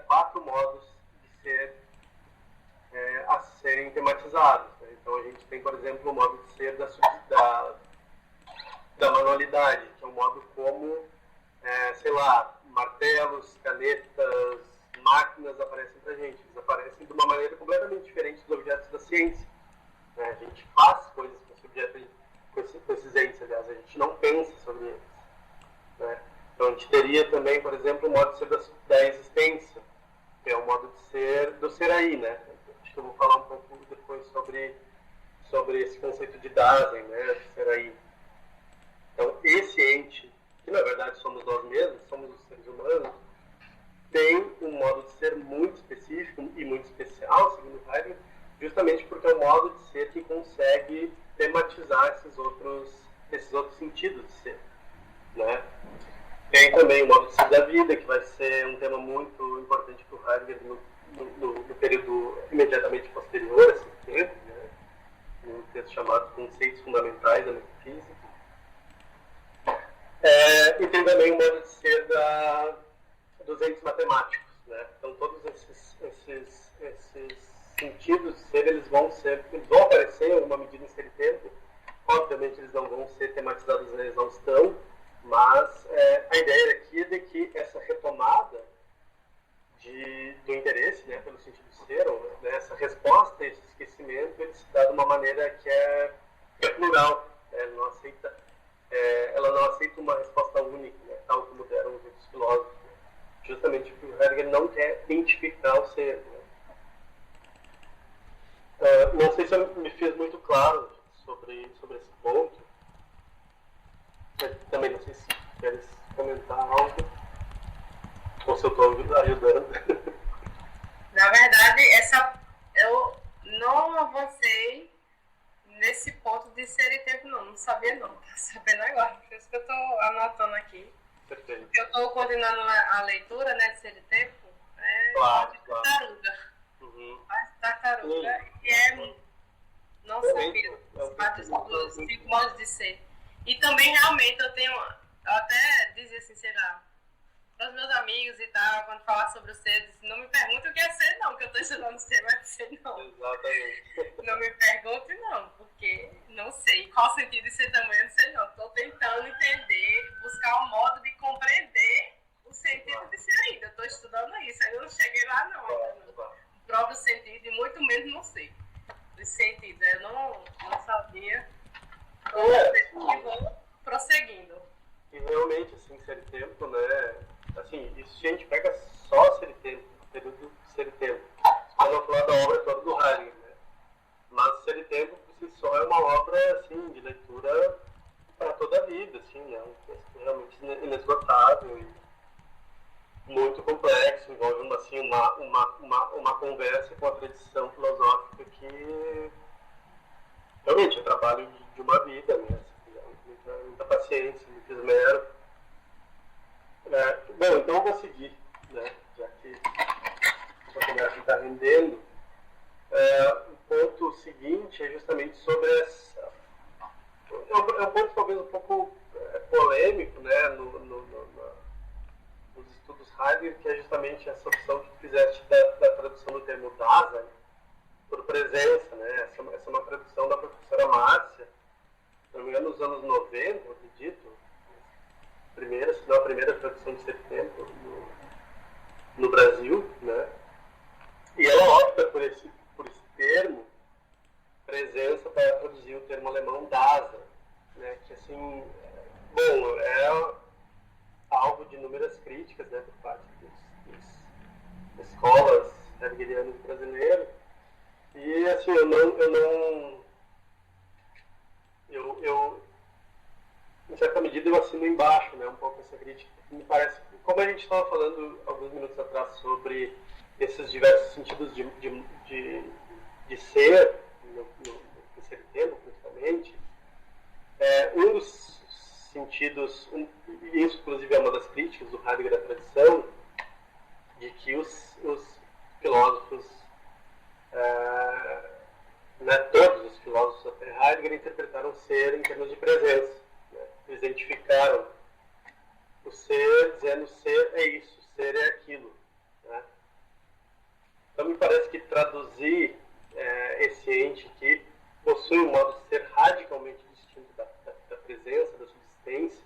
4 modos de ser a serem tematizados. Né? Então, a gente tem, por exemplo, o modo de ser da manualidade, que é um modo como, sei lá, martelos, canetas, máquinas aparecem para a gente. Eles aparecem de uma maneira completamente diferente dos objetos da ciência. Né? A gente faz coisas com esses entes, aliás, a gente não pensa sobre eles. Então a gente teria também, por exemplo, o modo de ser da existência, que é o modo de ser do ser aí, né? Acho que eu vou falar um pouco depois sobre esse conceito de Dasein, né? De ser aí. Então esse ente, que na verdade somos nós mesmos, somos os seres humanos, tem um modo de ser muito específico e muito especial, segundo Heidegger, justamente porque é o modo de ser que consegue tematizar esses outros sentidos de ser, né? Tem também o modo de ser da vida, que vai ser um tema muito importante para o Heidegger no período imediatamente posterior a esse tempo, né? Um texto chamado Conceitos Fundamentais da Metafísica. E tem também o modo de ser dos entes matemáticos, né? Então todos esses sentidos de ser, eles vão aparecer em alguma medida em ser e tempo. Obviamente eles não vão ser tematizados na exaustão, mas a ideia aqui é de que essa retomada do interesse, né, pelo sentido de ser, ou, né, essa resposta a esse esquecimento, ele se dá de uma maneira que é plural, né? Ela não aceita uma resposta única, né, tal como deram os outros filósofos, né? Justamente porque o Heidegger não quer identificar o ser, né? Não sei se eu me fiz muito claro sobre esse ponto. Eu também não sei se queres comentar algo ou se eu estou ajudando. Na verdade, eu não avancei nesse ponto de ser e tempo, não sabia não, tô sabendo agora, por isso que eu estou anotando aqui. Perfeito. Porque eu estou coordenando a leitura, né, de ser e tempo, Claro. tartaruga. Uhum. Tartaruga, não sabia dos 5 modos de ser. E também, realmente, eu até dizia assim, sei lá, para os meus amigos e tal, quando falar sobre o ser, eu disse, não me pergunte o que é ser, não, que eu estou estudando ser, mas ser não. Exatamente. Não me pergunte, não, porque não sei. Qual o sentido de ser também, eu não sei, não. Estou tentando entender, buscar um modo de compreender o sentido de ser ainda. Eu estou estudando isso, ainda não cheguei lá, não. O próprio sentido, e muito menos não sei. De sentido, eu não sabia. E vou prosseguindo. E realmente, assim, ser e tempo, né? Assim, isso se a gente pega só ser e tempo, o período de ser e tempo. Para não falar da obra toda do Heidegger, né? Mas ser e tempo, por si só, é uma obra, assim, de leitura para toda a vida, assim, né? Um texto realmente inesgotável e muito complexo, envolve, assim, uma conversa com a tradição filosófica que realmente é trabalho de uma vida, né? Muita paciência, muito esmero. Bom, então eu vou seguir, né? Já que a conversa está rendendo. O ponto seguinte é justamente sobre essa. É um ponto talvez um pouco polêmico, né? Nos estudos Heidegger, que é justamente essa opção que tu fizeste da tradução do termo Dasein por presença, né? Essa é uma tradução da professora Márcia, se não me engano, nos anos 90, eu acredito, se não a primeira tradução de setembro no Brasil, né? E ela opta por esse termo, presença, para traduzir o termo alemão Dasein, né? Que, assim, bom, é alvo de inúmeras críticas, né, por parte das escolas heideggerianas brasileiras. E, assim, eu em certa medida eu assino embaixo, né, um pouco essa crítica. Me parece, como a gente estava falando alguns minutos atrás sobre esses diversos sentidos de ser, no ser tempo, principalmente, um dos sentidos, e isso inclusive é uma das críticas do Heidegger da tradição, de que os filósofos, né, todos os filósofos até Heidegger interpretaram ser em termos de presença, né? Eles identificaram o ser dizendo ser é isso, ser é aquilo, né? Então me parece que traduzir esse ente que possui um modo de ser radicalmente distinto da presença, da subsistência,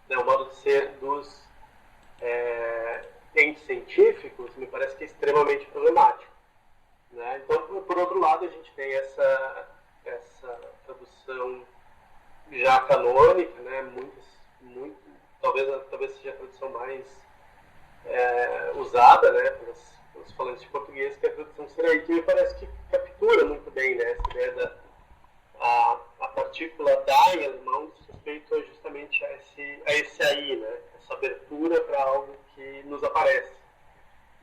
né, o modo de ser dos entes científicos, me parece que é extremamente problemático, né? Então, por outro lado, a gente tem essa tradução já canônica, né, talvez seja a tradução mais usada, né, pelos falantes de português, que é a tradução Seraí, que me parece que captura muito bem, né, essa ideia da a partícula da em alemão diz respeito justamente a esse aí, né, essa abertura para algo que nos aparece.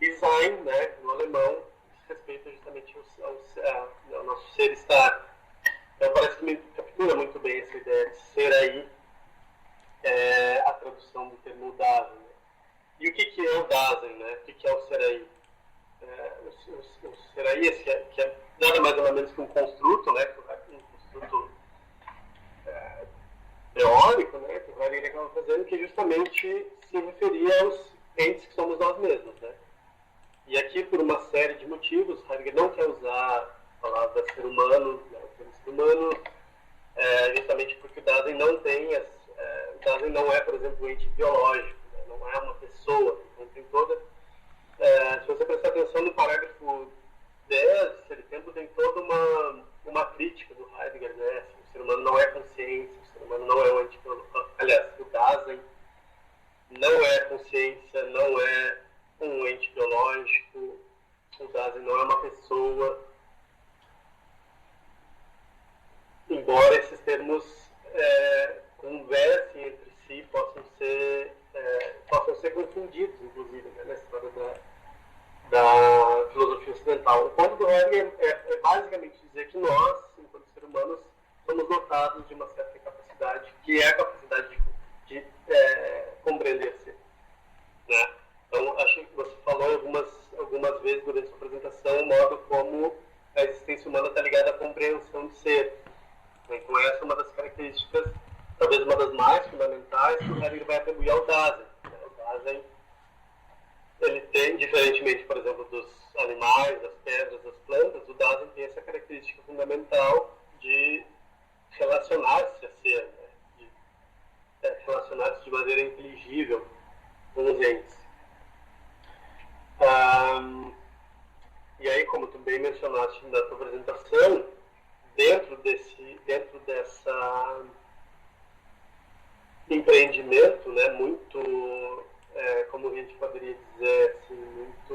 E Sein, né, no alemão, diz respeito justamente ao nosso ser estar. Então parece que me captura muito bem essa ideia de ser aí, a tradução do termo Dasein. Né? E o que é o Dasein, né? O que é o ser aí? O ser aí, que é nada mais ou menos que um construto, né? Um construto teórico, né? Que o Heidegger acaba fazendo, que justamente se referia aos entes que somos nós mesmos, né? E aqui, por uma série de motivos, Heidegger não quer usar a palavra ser humano, né? Ser humano, justamente porque o Dasein não tem o Dasein não é, por exemplo, um ente biológico, né? Não é uma pessoa. Então tem toda... se você prestar atenção no parágrafo 10, Ser e Tempo, tem toda uma crítica do Heidegger, né? Assim, o ser humano não é consciência, o ser humano não é um ente biológico. Aliás, o Dasein não é consciência, não é um ente biológico, o Dasein não é uma pessoa, embora esses termos conversem entre si, possam ser confundidos, inclusive, né, na história da filosofia ocidental. O ponto do Heidegger é basicamente dizer que nós, enquanto seres humanos, somos dotados de uma certa capacidade, que é a capacidade de compreender-se. Né? Então, acho que você falou algumas vezes durante a sua apresentação o modo como a existência humana está ligada à compreensão de ser. Então, essa é uma das características, talvez uma das mais fundamentais, que o Heidegger vai atribuir ao Dasein. O Dasein, ele tem, diferentemente, por exemplo, dos animais, das pedras, das plantas, o Dasein tem essa característica fundamental de relacionar-se a ser, né? De relacionar-se de maneira inteligível com os entes. E aí, como tu bem mencionaste na tua apresentação, dentro dessa empreendimento, né, muito, como a gente poderia dizer, assim, muito...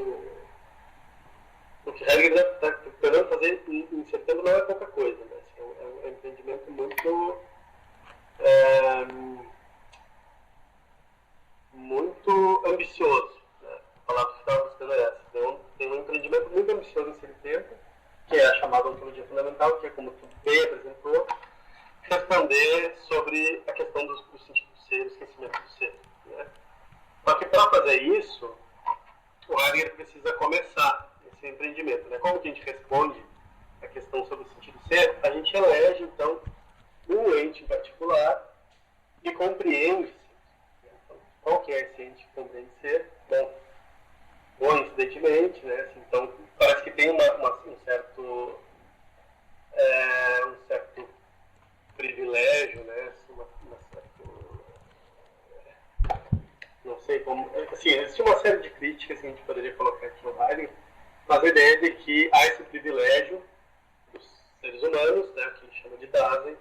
O que Heidegger está tentando fazer em setembro não é pouca coisa, né? Assim, é um empreendimento muito ambicioso, né? A palavra que estava buscando é essa. Tem um empreendimento muito ambicioso nesse tempo, que é a chamada ontologia fundamental, que é, como tu bem apresentou, responder sobre a questão do sentido do ser, o esquecimento do ser. Né? Só que para fazer isso, o Heidegger precisa começar esse empreendimento. Né? Como que a gente responde a questão sobre o sentido do ser? A gente elege, então, um ente em particular e compreende-se. Então, qual que é esse ente que compreende ser? Bom, coincidentemente, né? Assim, então, parece que tem um certo privilégio, né? Assim, não sei como... Assim, existe uma série de críticas que a gente poderia colocar aqui no Heidegger, mas a ideia é de que há esse privilégio dos seres humanos, né, que a gente chama de Dasein,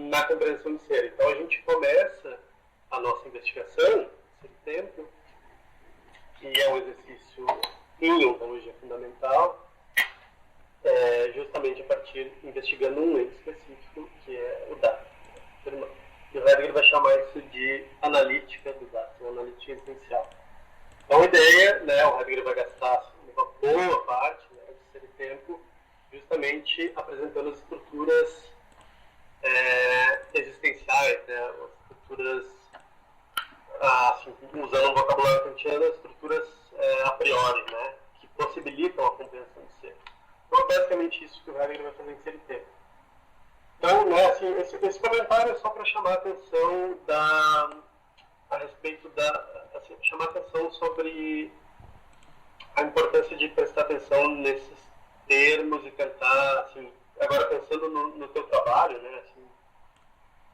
na compreensão de ser. Então a gente começa a nossa investigação, esse tempo, que é um exercício em ontologia fundamental, justamente a partir investigando um ente específico, que é o Dasein, o ser humano. E o Heidegger vai chamar isso de analítica do Dasein, analítica existencial. Então a ideia, né, o Heidegger vai gastar uma boa parte, né, de ser tempo justamente apresentando as estruturas existenciais, né, as estruturas, assim, usando um vocabulário kantiano, as estruturas a priori, né, que possibilitam a compreensão do ser. Então é basicamente isso que o Heidegger vai fazer em ser tempo. Então, né, assim, esse comentário é só para chamar a atenção a respeito assim, chamar a atenção sobre a importância de prestar atenção nesses termos e tentar, assim, agora pensando no teu trabalho, né, assim,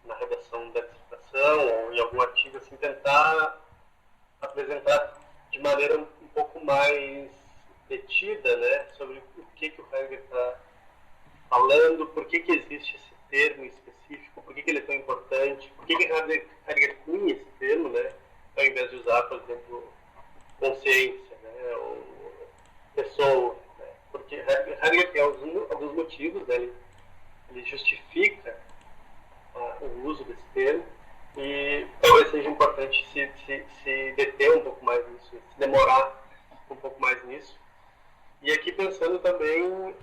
na redação da dissertação ou em algum artigo, assim, tentar apresentar de maneira um pouco mais detida, né, sobre o que o Heidegger está falando, por que existe esse termo específico, por que ele é tão importante, por que Heidegger cunha uso desse termo, e talvez seja importante se deter um pouco mais nisso, se demorar um pouco mais nisso. E aqui pensando também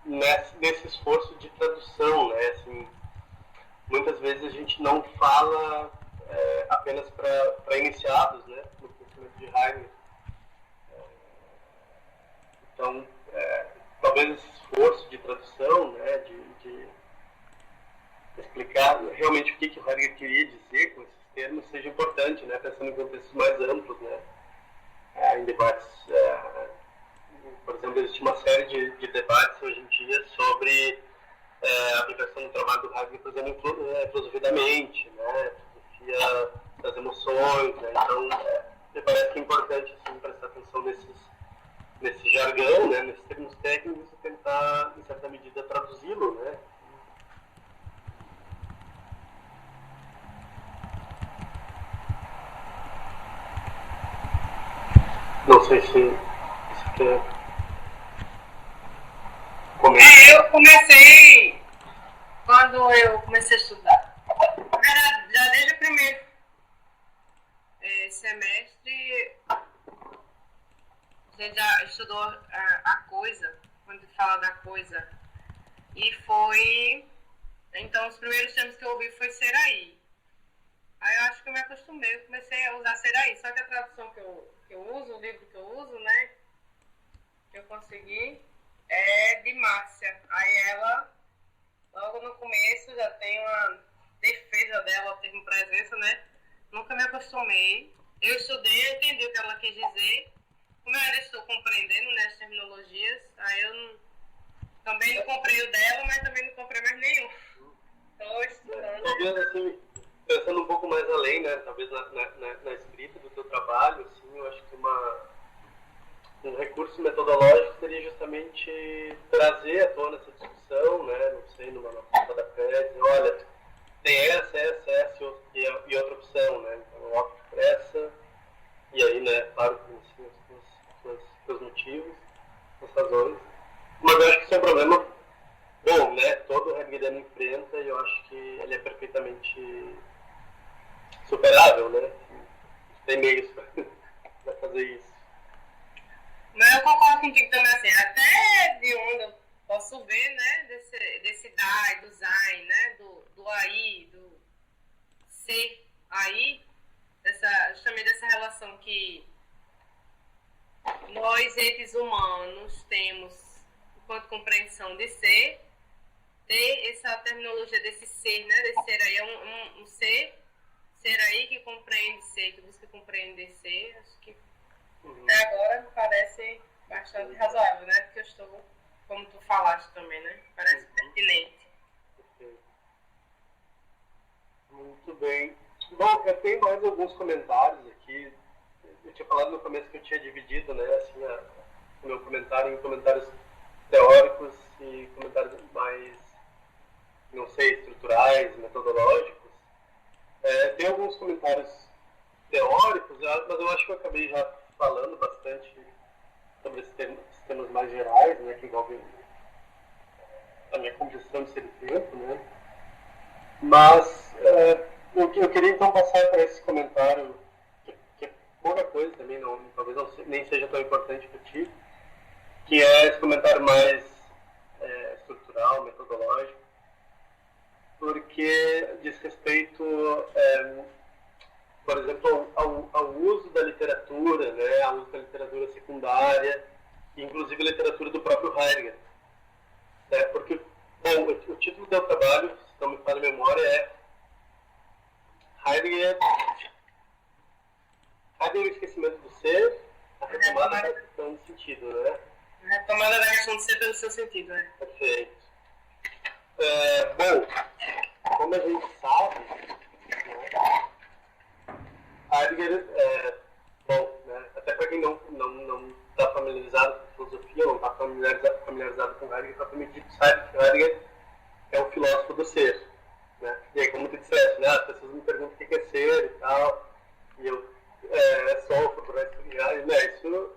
nesse esforço de tradução, né? Assim, muitas vezes a gente não fala apenas para iniciados, né, no conhecimento de Heidegger. Então, talvez esse esforço de tradução, né, de explicar realmente o que o Heidegger queria dizer com esses termos seja importante, né, pensando em contextos mais amplos, né, em debates. Por exemplo, existe uma série de debates hoje em dia sobre a aplicação do trabalho do Heidegger, por exemplo, em filosofia da mente, né, filosofia das emoções, né, então me parece que é importante assim, prestar atenção nesse jargão, né, nesses termos técnicos e tentar, em certa medida, traduzi-lo, né. Não sei se quer comentar. Eu comecei quando eu comecei a estudar. Já desde o primeiro semestre, a gente já estudou a coisa, quando fala da coisa. E foi... Então, os primeiros termos que eu ouvi foi ser aí. Aí eu acho que eu me acostumei, eu comecei a usar ser aí. Só que a tradução que eu uso, o livro que eu uso, né, que eu consegui, é de Márcia. Aí ela, logo no começo, já tem uma defesa dela, o termo presença, né? Nunca me acostumei. Eu estudei, eu entendi o que ela quis dizer. Como eu ainda estou compreendendo, né, as terminologias, aí eu também não comprei o dela, mas também não comprei mais nenhum. Estou estudando. Talvez, assim, pensando um pouco mais além, né, talvez na escrita do teu trabalho, assim, eu acho que um recurso metodológico seria justamente trazer à tona essa discussão, né, não sei, numa nota da tese, olha, tem essa e outra opção, né, então eu opto por essa, e aí, né, claro, assim, os motivos, as razões, mas eu acho que isso é um problema bom, né, todo o Heideggeriano enfrenta e eu acho que ele é perfeitamente superável, né, tem meios para fazer isso. Mas eu concordo contigo também, assim, até de onde eu posso ver, né, desse DAI, do Sein, né, do AI, do ser aí, justamente dessa relação que nós, entes humanos, temos enquanto compreensão de ser, ter essa terminologia desse ser, né, desse ser aí, é um ser aí que compreende ser, que busca compreender ser, acho que até agora me parece bastante razoável, né? Porque eu estou, como tu falaste também, né? Parece pertinente. Muito bem. Bom, eu tenho mais alguns comentários aqui. Eu tinha falado no começo que eu tinha dividido, né, assim, o meu comentário em comentários teóricos e comentários mais, não sei, estruturais, metodológicos. Tem alguns comentários teóricos, mas eu acho que eu acabei já falando bastante sobre esses temas mais gerais, né, que envolvem a minha compreensão de ser e tempo, né. Mas eu queria então passar para esse comentário, que é pouca coisa também, talvez nem seja tão importante para ti, que é esse comentário mais estrutural, metodológico, porque diz respeito, por exemplo, ao uso da literatura, né, ao uso da literatura secundária, inclusive a literatura do próprio Heidegger. Porque, bom, o título do meu trabalho, se não me falha a memória, é Heidegger e o esquecimento do ser, a retomada da questão do sentido, né? A retomada da questão do ser pelo seu sentido, né? Perfeito. Bom, como a gente sabe, né, Heidegger, bom, né, até para quem não está familiarizado com filosofia, não está familiarizado com Heidegger, propriamente dito, sabe que Heidegger é o filósofo do ser. Né? E aí, como tu disseste, né, as pessoas me perguntam o que é ser e tal, e eu sofro por explicar, né, isso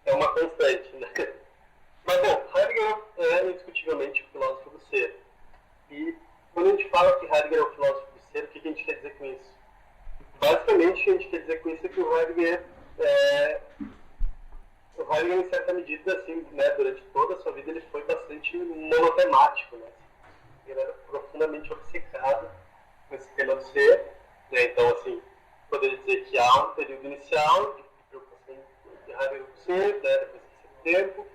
é uma constante. Né? Mas, bom, Heidegger é indiscutivelmente o filósofo do ser. E quando a gente fala que Heidegger é o filósofo do ser, o que a gente quer dizer com isso? Basicamente, o que a gente quer dizer com isso é que o Heidegger, em certa medida, assim, né, durante toda a sua vida, ele foi bastante monotemático, né? Ele era profundamente obcecado com esse tema do ser, né? Então, assim, poderia dizer que há um período inicial de preocupação de Heidegger com o ser, né, depois desse tempo,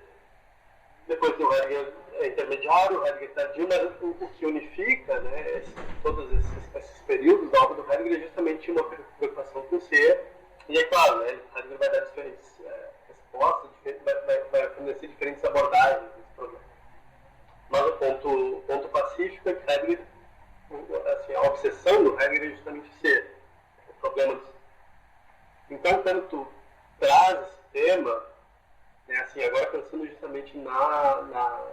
depois do Heidegger intermediário, o Heidegger tardio, mas o que unifica, né, todos esses períodos da obra do Heidegger é justamente uma preocupação com o ser, e é claro, né, Heidegger vai dar diferentes respostas, vai fornecer diferentes abordagens desse problema. Mas o ponto pacífico é que Heidegger, assim, a obsessão do Heidegger é justamente o ser, o problema do ser. Então, quando tu traz esse tema, né, assim, agora pensando justamente na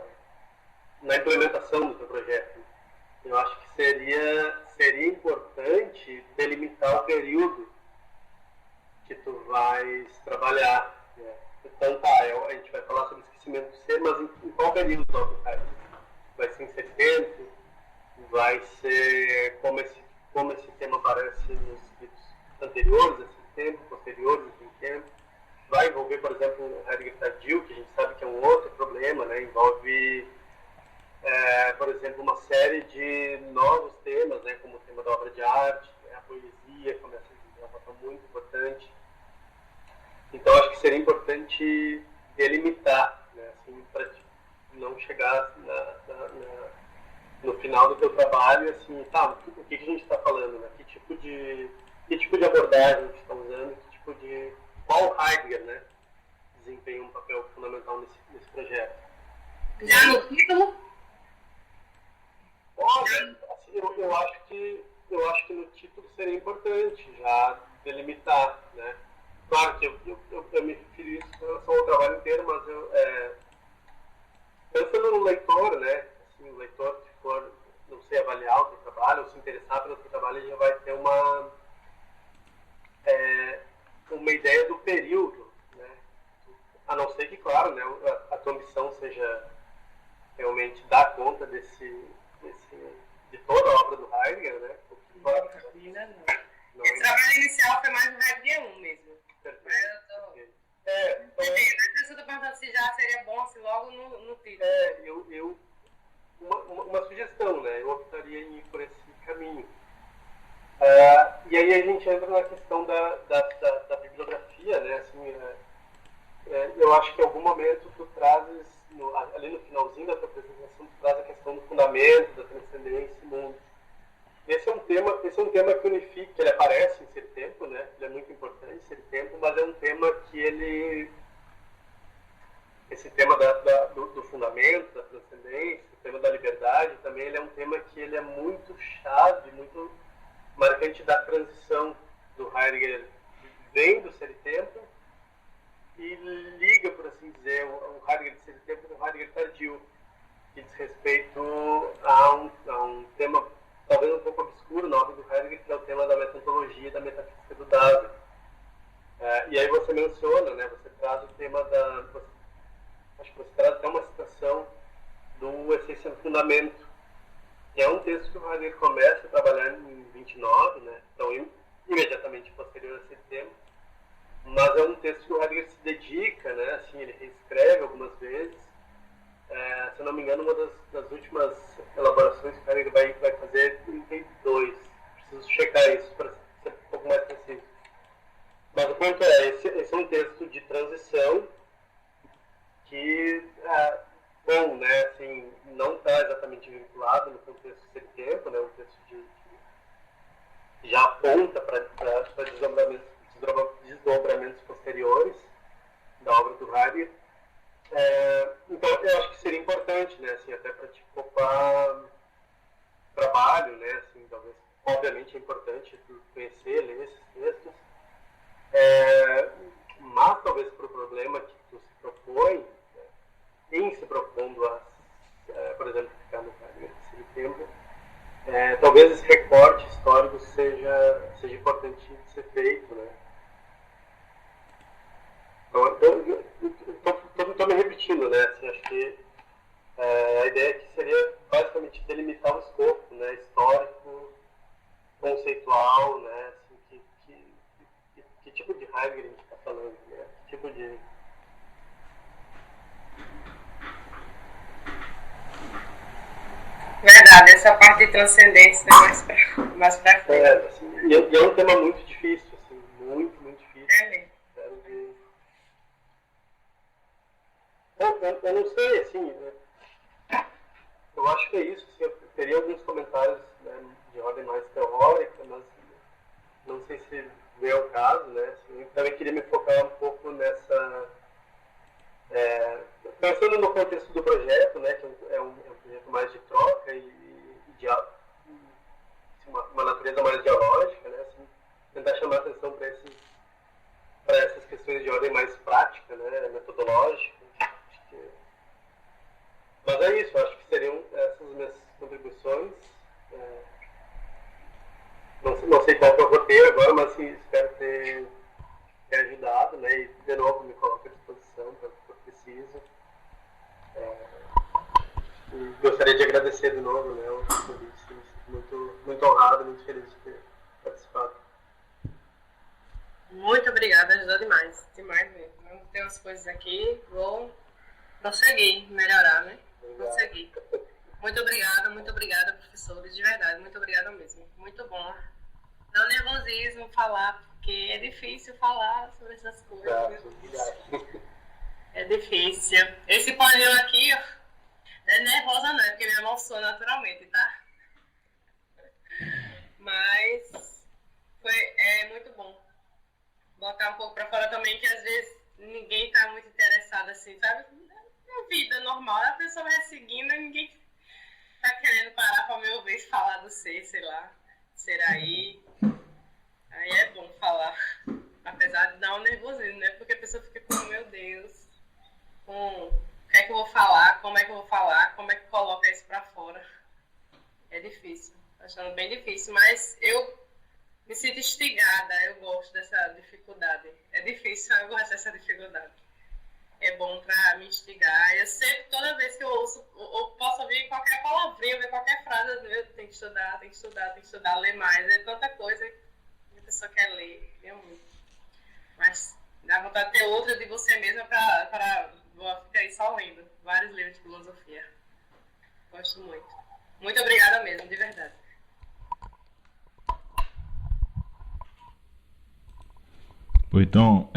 implementação do teu projeto, eu acho que seria importante delimitar o período que tu vais trabalhar, né? Então tá, a gente vai falar sobre esquecimento do ser, mas em qual período do Heidegger? Vai ser em 70? Vai ser como esse tema aparece nos escritos anteriores a esse tempo, posteriores a esse tempo? Vai envolver, por exemplo, o Heidegger tardio, que a gente sabe que é um outro problema, né? Envolve, por exemplo, uma série de novos temas, né? Como o tema da obra de arte, né? A poesia começa a ser uma papel muito importante. Então, acho que seria importante delimitar, né? Assim, para não chegar no final do teu trabalho, assim, tá, o que a gente está falando, né? Que tipo de abordagem a gente está usando, qual Heidegger, né, desempenha um papel fundamental nesse projeto. Já no título? Olha, assim, eu acho que no título seria importante já delimitar, né? Claro que eu me refiro isso em relação ao trabalho inteiro, mas pensando no leitor, né, assim, o leitor que for, não sei, avaliar o teu trabalho ou se interessar pelo teu trabalho, ele já vai ter uma ideia do período, né? A não ser que, claro, né, a tua ambição seja realmente dar conta de toda a obra do Heidegger, né? Porque, claro, Esse trabalho inicial foi mais o Heidegger 1 mesmo. Perfeito. Eu estou perguntando se já seria bom, se logo no título. Uma sugestão, né? Eu optaria em ir por esse caminho. E aí a gente entra na questão da bibliografia, né? Assim, eu acho que em algum momento tu trazes, ali no finalzinho da tua apresentação, tu traz a questão do fundamento, da transcendência e mundo. Esse é um tema que unifica, que ele aparece em Ser Tempo, né? Ele é muito importante em Ser Tempo, mas é um tema que esse tema do fundamento, da transcendência, o tema da liberdade, também ele é um tema que ele é muito chave, muito marcante da transição do Heidegger, vem do Ser Tempo e liga, por assim dizer, o Heidegger de Ser Tempo com o Heidegger tardio, que diz respeito a um tema talvez um pouco obscuro na obra do Heidegger, que é o tema da metodologia da metafísica do Dasein. E aí você menciona, né, você traz o tema acho que você traz até uma citação do Essência do Fundamento, que é um texto que o Heidegger começa a trabalhar em 29, né, então imediatamente posterior a esse tema, mas é um texto que o Heidegger se dedica, né, assim, ele reescreve algumas vezes. Se eu não me engano, uma das últimas elaborações que o Heidegger vai fazer é 32. Preciso checar isso para ser um pouco mais preciso. Mas o ponto esse é um texto de transição que, bom, né, assim, não está exatamente vinculado no contexto de Ser Tempo, né, um texto que já aponta para desdobramentos posteriores da obra do Heidegger. Então, eu acho que seria importante, né, assim, até para te poupar trabalho, né, assim, talvez, obviamente é importante conhecer, ler esses textos, mas talvez para o problema que tu se propõe, né, em se propondo por exemplo, ficar no Heidegger nesse tempo, talvez esse recorte histórico seja importante de ser feito, né. Então, estou me repetindo, né? Assim, acho que A ideia aqui seria basicamente delimitar o escopo, né, histórico, conceitual, né, assim, que tipo de Heidegger a gente está falando, né, que tipo de... Verdade, essa parte de transcendência é mais pra frente. Assim, e é um tema muito difícil, assim, muito, muito difícil. É mesmo. Eu não sei, assim, né, eu acho que é isso, assim, eu teria alguns comentários, né, de ordem mais teórica, mas não sei se vê o caso, né, assim, eu também queria me focar um pouco nessa... pensando no contexto do projeto, né, que é um projeto mais de troca e de uma natureza mais dialógica, né, assim, tentar chamar atenção para essas questões de ordem mais prática, né, metodológica. Mas é isso, acho que seriam essas minhas contribuições. Não sei qual que é o roteiro agora, mas assim, espero ter ajudado, né, e de novo me coloco à disposição para o que for preciso. E gostaria de agradecer de novo, né, o convite. Me sinto muito honrado, muito feliz de ter participado. Muito obrigada, ajudou demais. Demais mesmo. Vamos ter umas coisas aqui, vou conseguir melhorar, né? Conseguir. Muito obrigada, professores, de verdade, muito obrigada mesmo. Muito bom. Dá um nervosismo falar, porque é difícil falar sobre essas coisas. É difícil. Esse painel aqui, ó, é nervosa não, é porque me emociona naturalmente, tá? Mas é muito bom. Botar um pouco pra fora também, que às vezes ninguém tá muito interessado assim, sabe? É vida normal, a pessoa vai seguindo e ninguém tá querendo parar pra me ouvir falar do sei lá, será aí. Aí é bom falar, apesar de dar um nervosismo, né? Porque a pessoa fica com, meu Deus, o que é que eu vou falar, como é que eu vou falar, como é que coloca isso pra fora. É difícil, tô achando bem difícil, mas eu me sinto instigada, eu gosto dessa dificuldade. É difícil, eu gosto dessa dificuldade. É bom pra me instigar. Eu sempre, toda vez que eu ouço, eu posso ouvir qualquer palavrinha, ver qualquer frase, eu tenho que estudar, ler mais. É tanta coisa que a pessoa quer ler, eu muito. Mas dá vontade de ter outra de você mesma para ficar aí só lendo. Vários livros de filosofia. Gosto muito. Muito obrigada mesmo, de verdade. Então,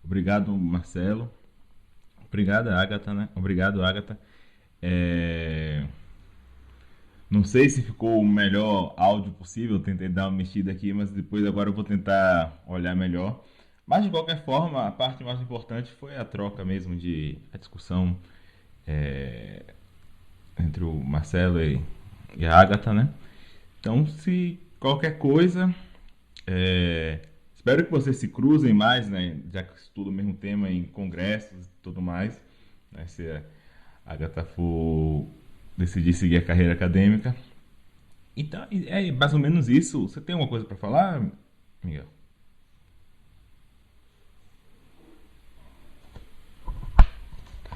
obrigado, Marcelo. Obrigado, Agatha, né? Obrigado, Agatha. Não sei se ficou o melhor áudio possível, eu tentei dar uma mexida aqui, mas depois agora eu vou tentar olhar melhor. Mas de qualquer forma, a parte mais importante foi a troca mesmo, a discussão entre o Marcelo e a Agatha, né? Então, se qualquer coisa, espero que vocês se cruzem mais, né? Já que estudam o mesmo tema em congressos e tudo mais, né? Se a Agatha for decidir seguir a carreira acadêmica. Então, é mais ou menos isso. Você tem alguma coisa para falar, Miguel?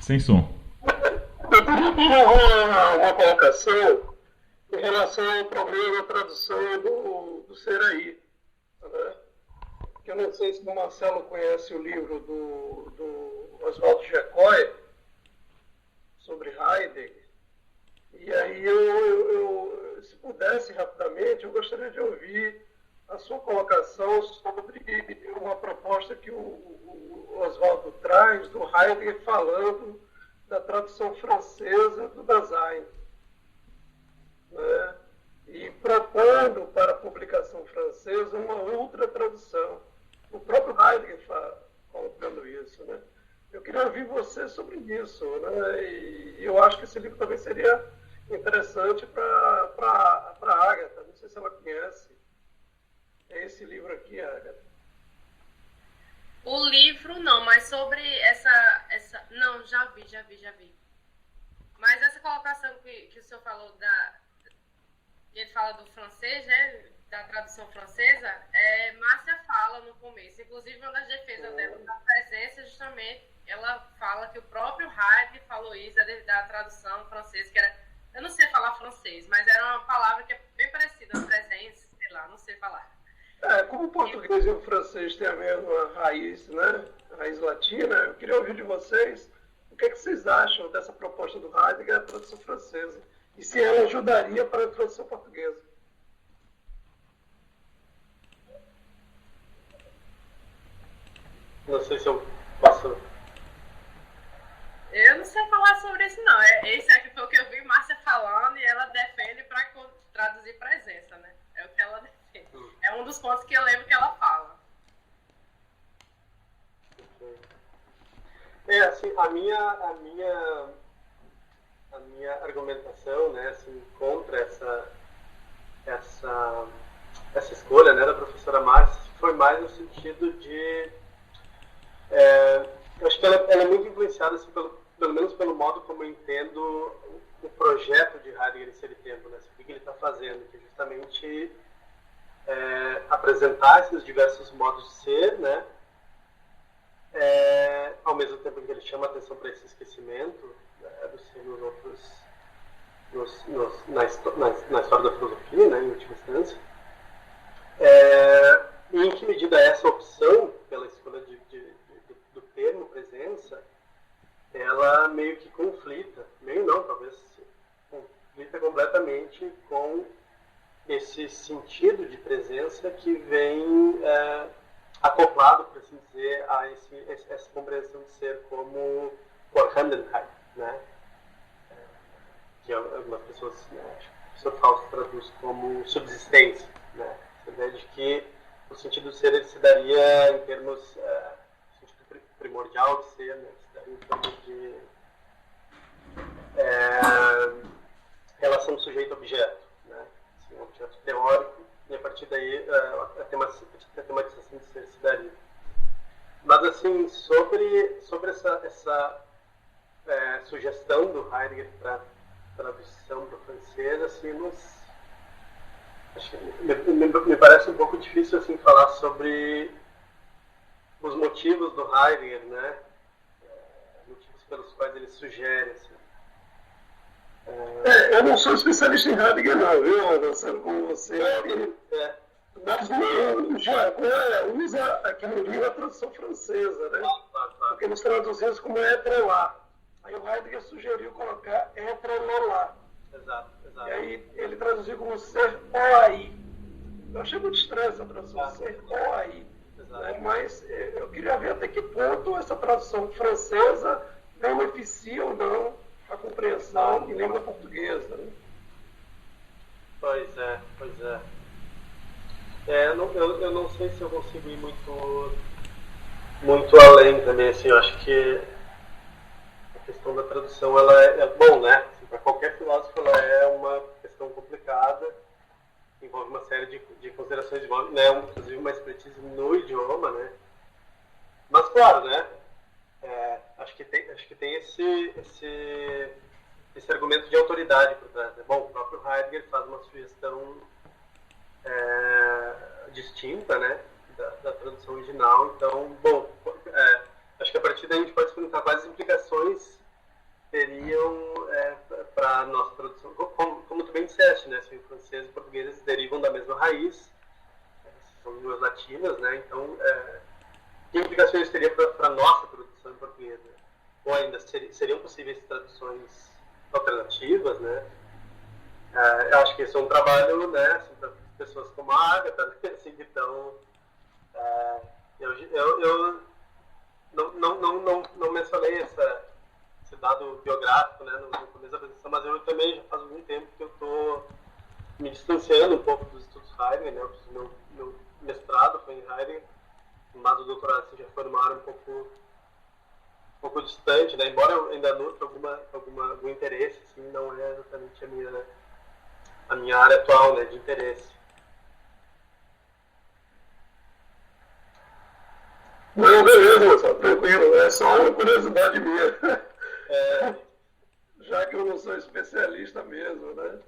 Sem som. Uma colocação em relação ao problema da tradução do Seraí. Né? Que eu não sei se o Marcelo conhece o livro do Oswaldo Jacói sobre Heidegger. E aí eu, se pudesse rapidamente, eu gostaria de ouvir a sua colocação sobre uma proposta que o Oswaldo traz do Heidegger falando da tradução francesa do Dasein, né? E propondo para a publicação francesa uma outra tradução. O próprio Heidegger colocando isso, né? Eu queria ouvir você sobre isso, né? E eu acho que esse livro também seria interessante para a Agatha. Não sei se ela conhece. É esse livro aqui, Agatha. O livro não, mas sobre essa... Não, já vi. Mas essa colocação que o senhor falou ele fala do francês, né? da tradução francesa, Márcia fala no começo, inclusive uma das defesas dela da presença, justamente, ela fala que o próprio Heidegger falou isso da tradução francesa, que era, eu não sei falar francês, mas era uma palavra que é bem parecida, presença, sei lá, não sei falar. Como o português e o francês têm a mesma raiz, né? Raiz latina, eu queria ouvir de vocês o que vocês acham dessa proposta do Heidegger, a tradução francesa, e se ela ajudaria para a tradução portuguesa. Não sei se eu posso... Eu não sei falar sobre isso, não. Esse aqui foi o que eu vi Márcia falando e ela defende para traduzir presença, né? É o que ela defende. É um dos pontos que eu lembro que ela fala. Assim, a minha argumentação, né, assim, contra essa escolha, né, da professora Márcia foi mais no sentido de... eu acho que ela é muito influenciada, assim, pelo menos pelo modo como eu entendo o projeto de Heidegger nesse tempo, né, assim, o que ele está fazendo, que é justamente apresentar esses diversos modos de ser, né, ao mesmo tempo que ele chama a atenção para esse esquecimento, né, do ser nos outros, na história da filosofia, né, em última instância, e em que medida essa opção pela escolha do termo presença, ela meio que conflita, meio não, talvez conflita completamente com esse sentido de presença que vem acoplado, por assim dizer, a essa compreensão de ser como Vorhandenheit, né? Que algumas pessoas, né, acho que o professor Fausto traduz como subsistência, né? Essa ideia de que o sentido de ser ele se daria em termos sentido primordial de ser, né? Se daria em termos de relação sujeito-objeto, né? Assim, um objeto teórico, e a partir daí a tematização de ser se daria. Mas, assim, sobre essa sugestão do Heidegger para tradução para o francês, assim, acho que me parece um pouco difícil, assim, falar sobre os motivos do Heidegger, né? Motivos pelos quais ele sugere, assim. Eu não sou especialista em Heidegger, não, viu, Marcelo, como você. Mas o Jaguar usa aqui no livro a tradução francesa, né? Porque nos traduzimos como être là. Aí o Heidegger sugeriu colocar être là. Exato. E aí ele traduziu como ser o aí. Eu achei muito estranha essa tradução, ser o aí. Né? Mas eu queria ver até que ponto essa tradução francesa beneficia ou não a compreensão em língua portuguesa. Né? Pois é. Eu não sei se eu consigo ir muito além também, assim, eu acho que a questão da tradução, ela é bom, né? Assim, para qualquer filósofo, ela é uma questão complicada, envolve uma série de considerações, envolve, né, inclusive uma expertise no idioma, né? Mas, claro, né? Acho que tem esse argumento de autoridade por trás, né? Bom, o próprio Heidegger faz uma sugestão distinta, né, da tradução original. Então, bom, acho que a partir daí a gente pode se perguntar quais implicações teriam para a nossa tradução. Como tu bem disseste, né, assim, o francês e o português eles derivam da mesma raiz, são línguas latinas, né, então que implicações teria para a nossa tradução em português? Né? Ou ainda seriam possíveis traduções alternativas, né? Eu acho que esse é um trabalho, né, assim, para pessoas como a Agatha, né, assim, que estão... eu não mencionei esse dado biográfico, né, no começo da apresentação, mas eu também já faz algum tempo que eu estou me distanciando um pouco dos estudos Heidegger, né? Meu mestrado foi em Heidegger, mas o doutorado assim, já foi numa área um pouco distante, né? Embora eu ainda nutra algum interesse, assim, não é exatamente a minha área atual, né, de interesse. Não, beleza, só tranquilo, é só uma curiosidade minha. Já que eu não sou especialista mesmo, né?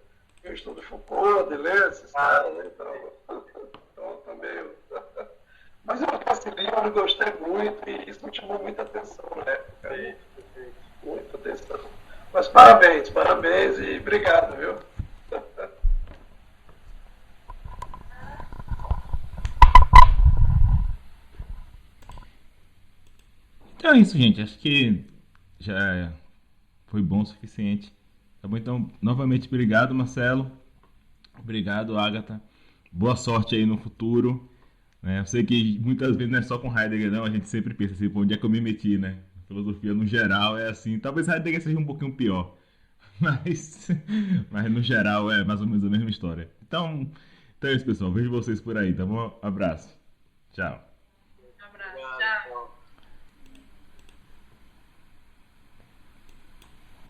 Eu estudo Foucault, Deleuze, esses caras, né? Então... Mas eu li esse livro, gostei muito e isso me chamou muita atenção na época. Muita atenção. Mas parabéns e obrigado, viu? Então é isso, gente. Acho que já foi bom o suficiente. Tá bom? Então, novamente, obrigado, Marcelo. Obrigado, Agatha. Boa sorte aí no futuro. Né? Eu sei que muitas vezes não é só com Heidegger, não. A gente sempre pensa assim, pô, onde é que eu me meti, né? Filosofia no geral é assim. Talvez Heidegger seja um pouquinho pior. Mas, mas no geral é mais ou menos a mesma história. Então é isso, pessoal. Vejo vocês por aí, tá bom? Abraço. Tchau.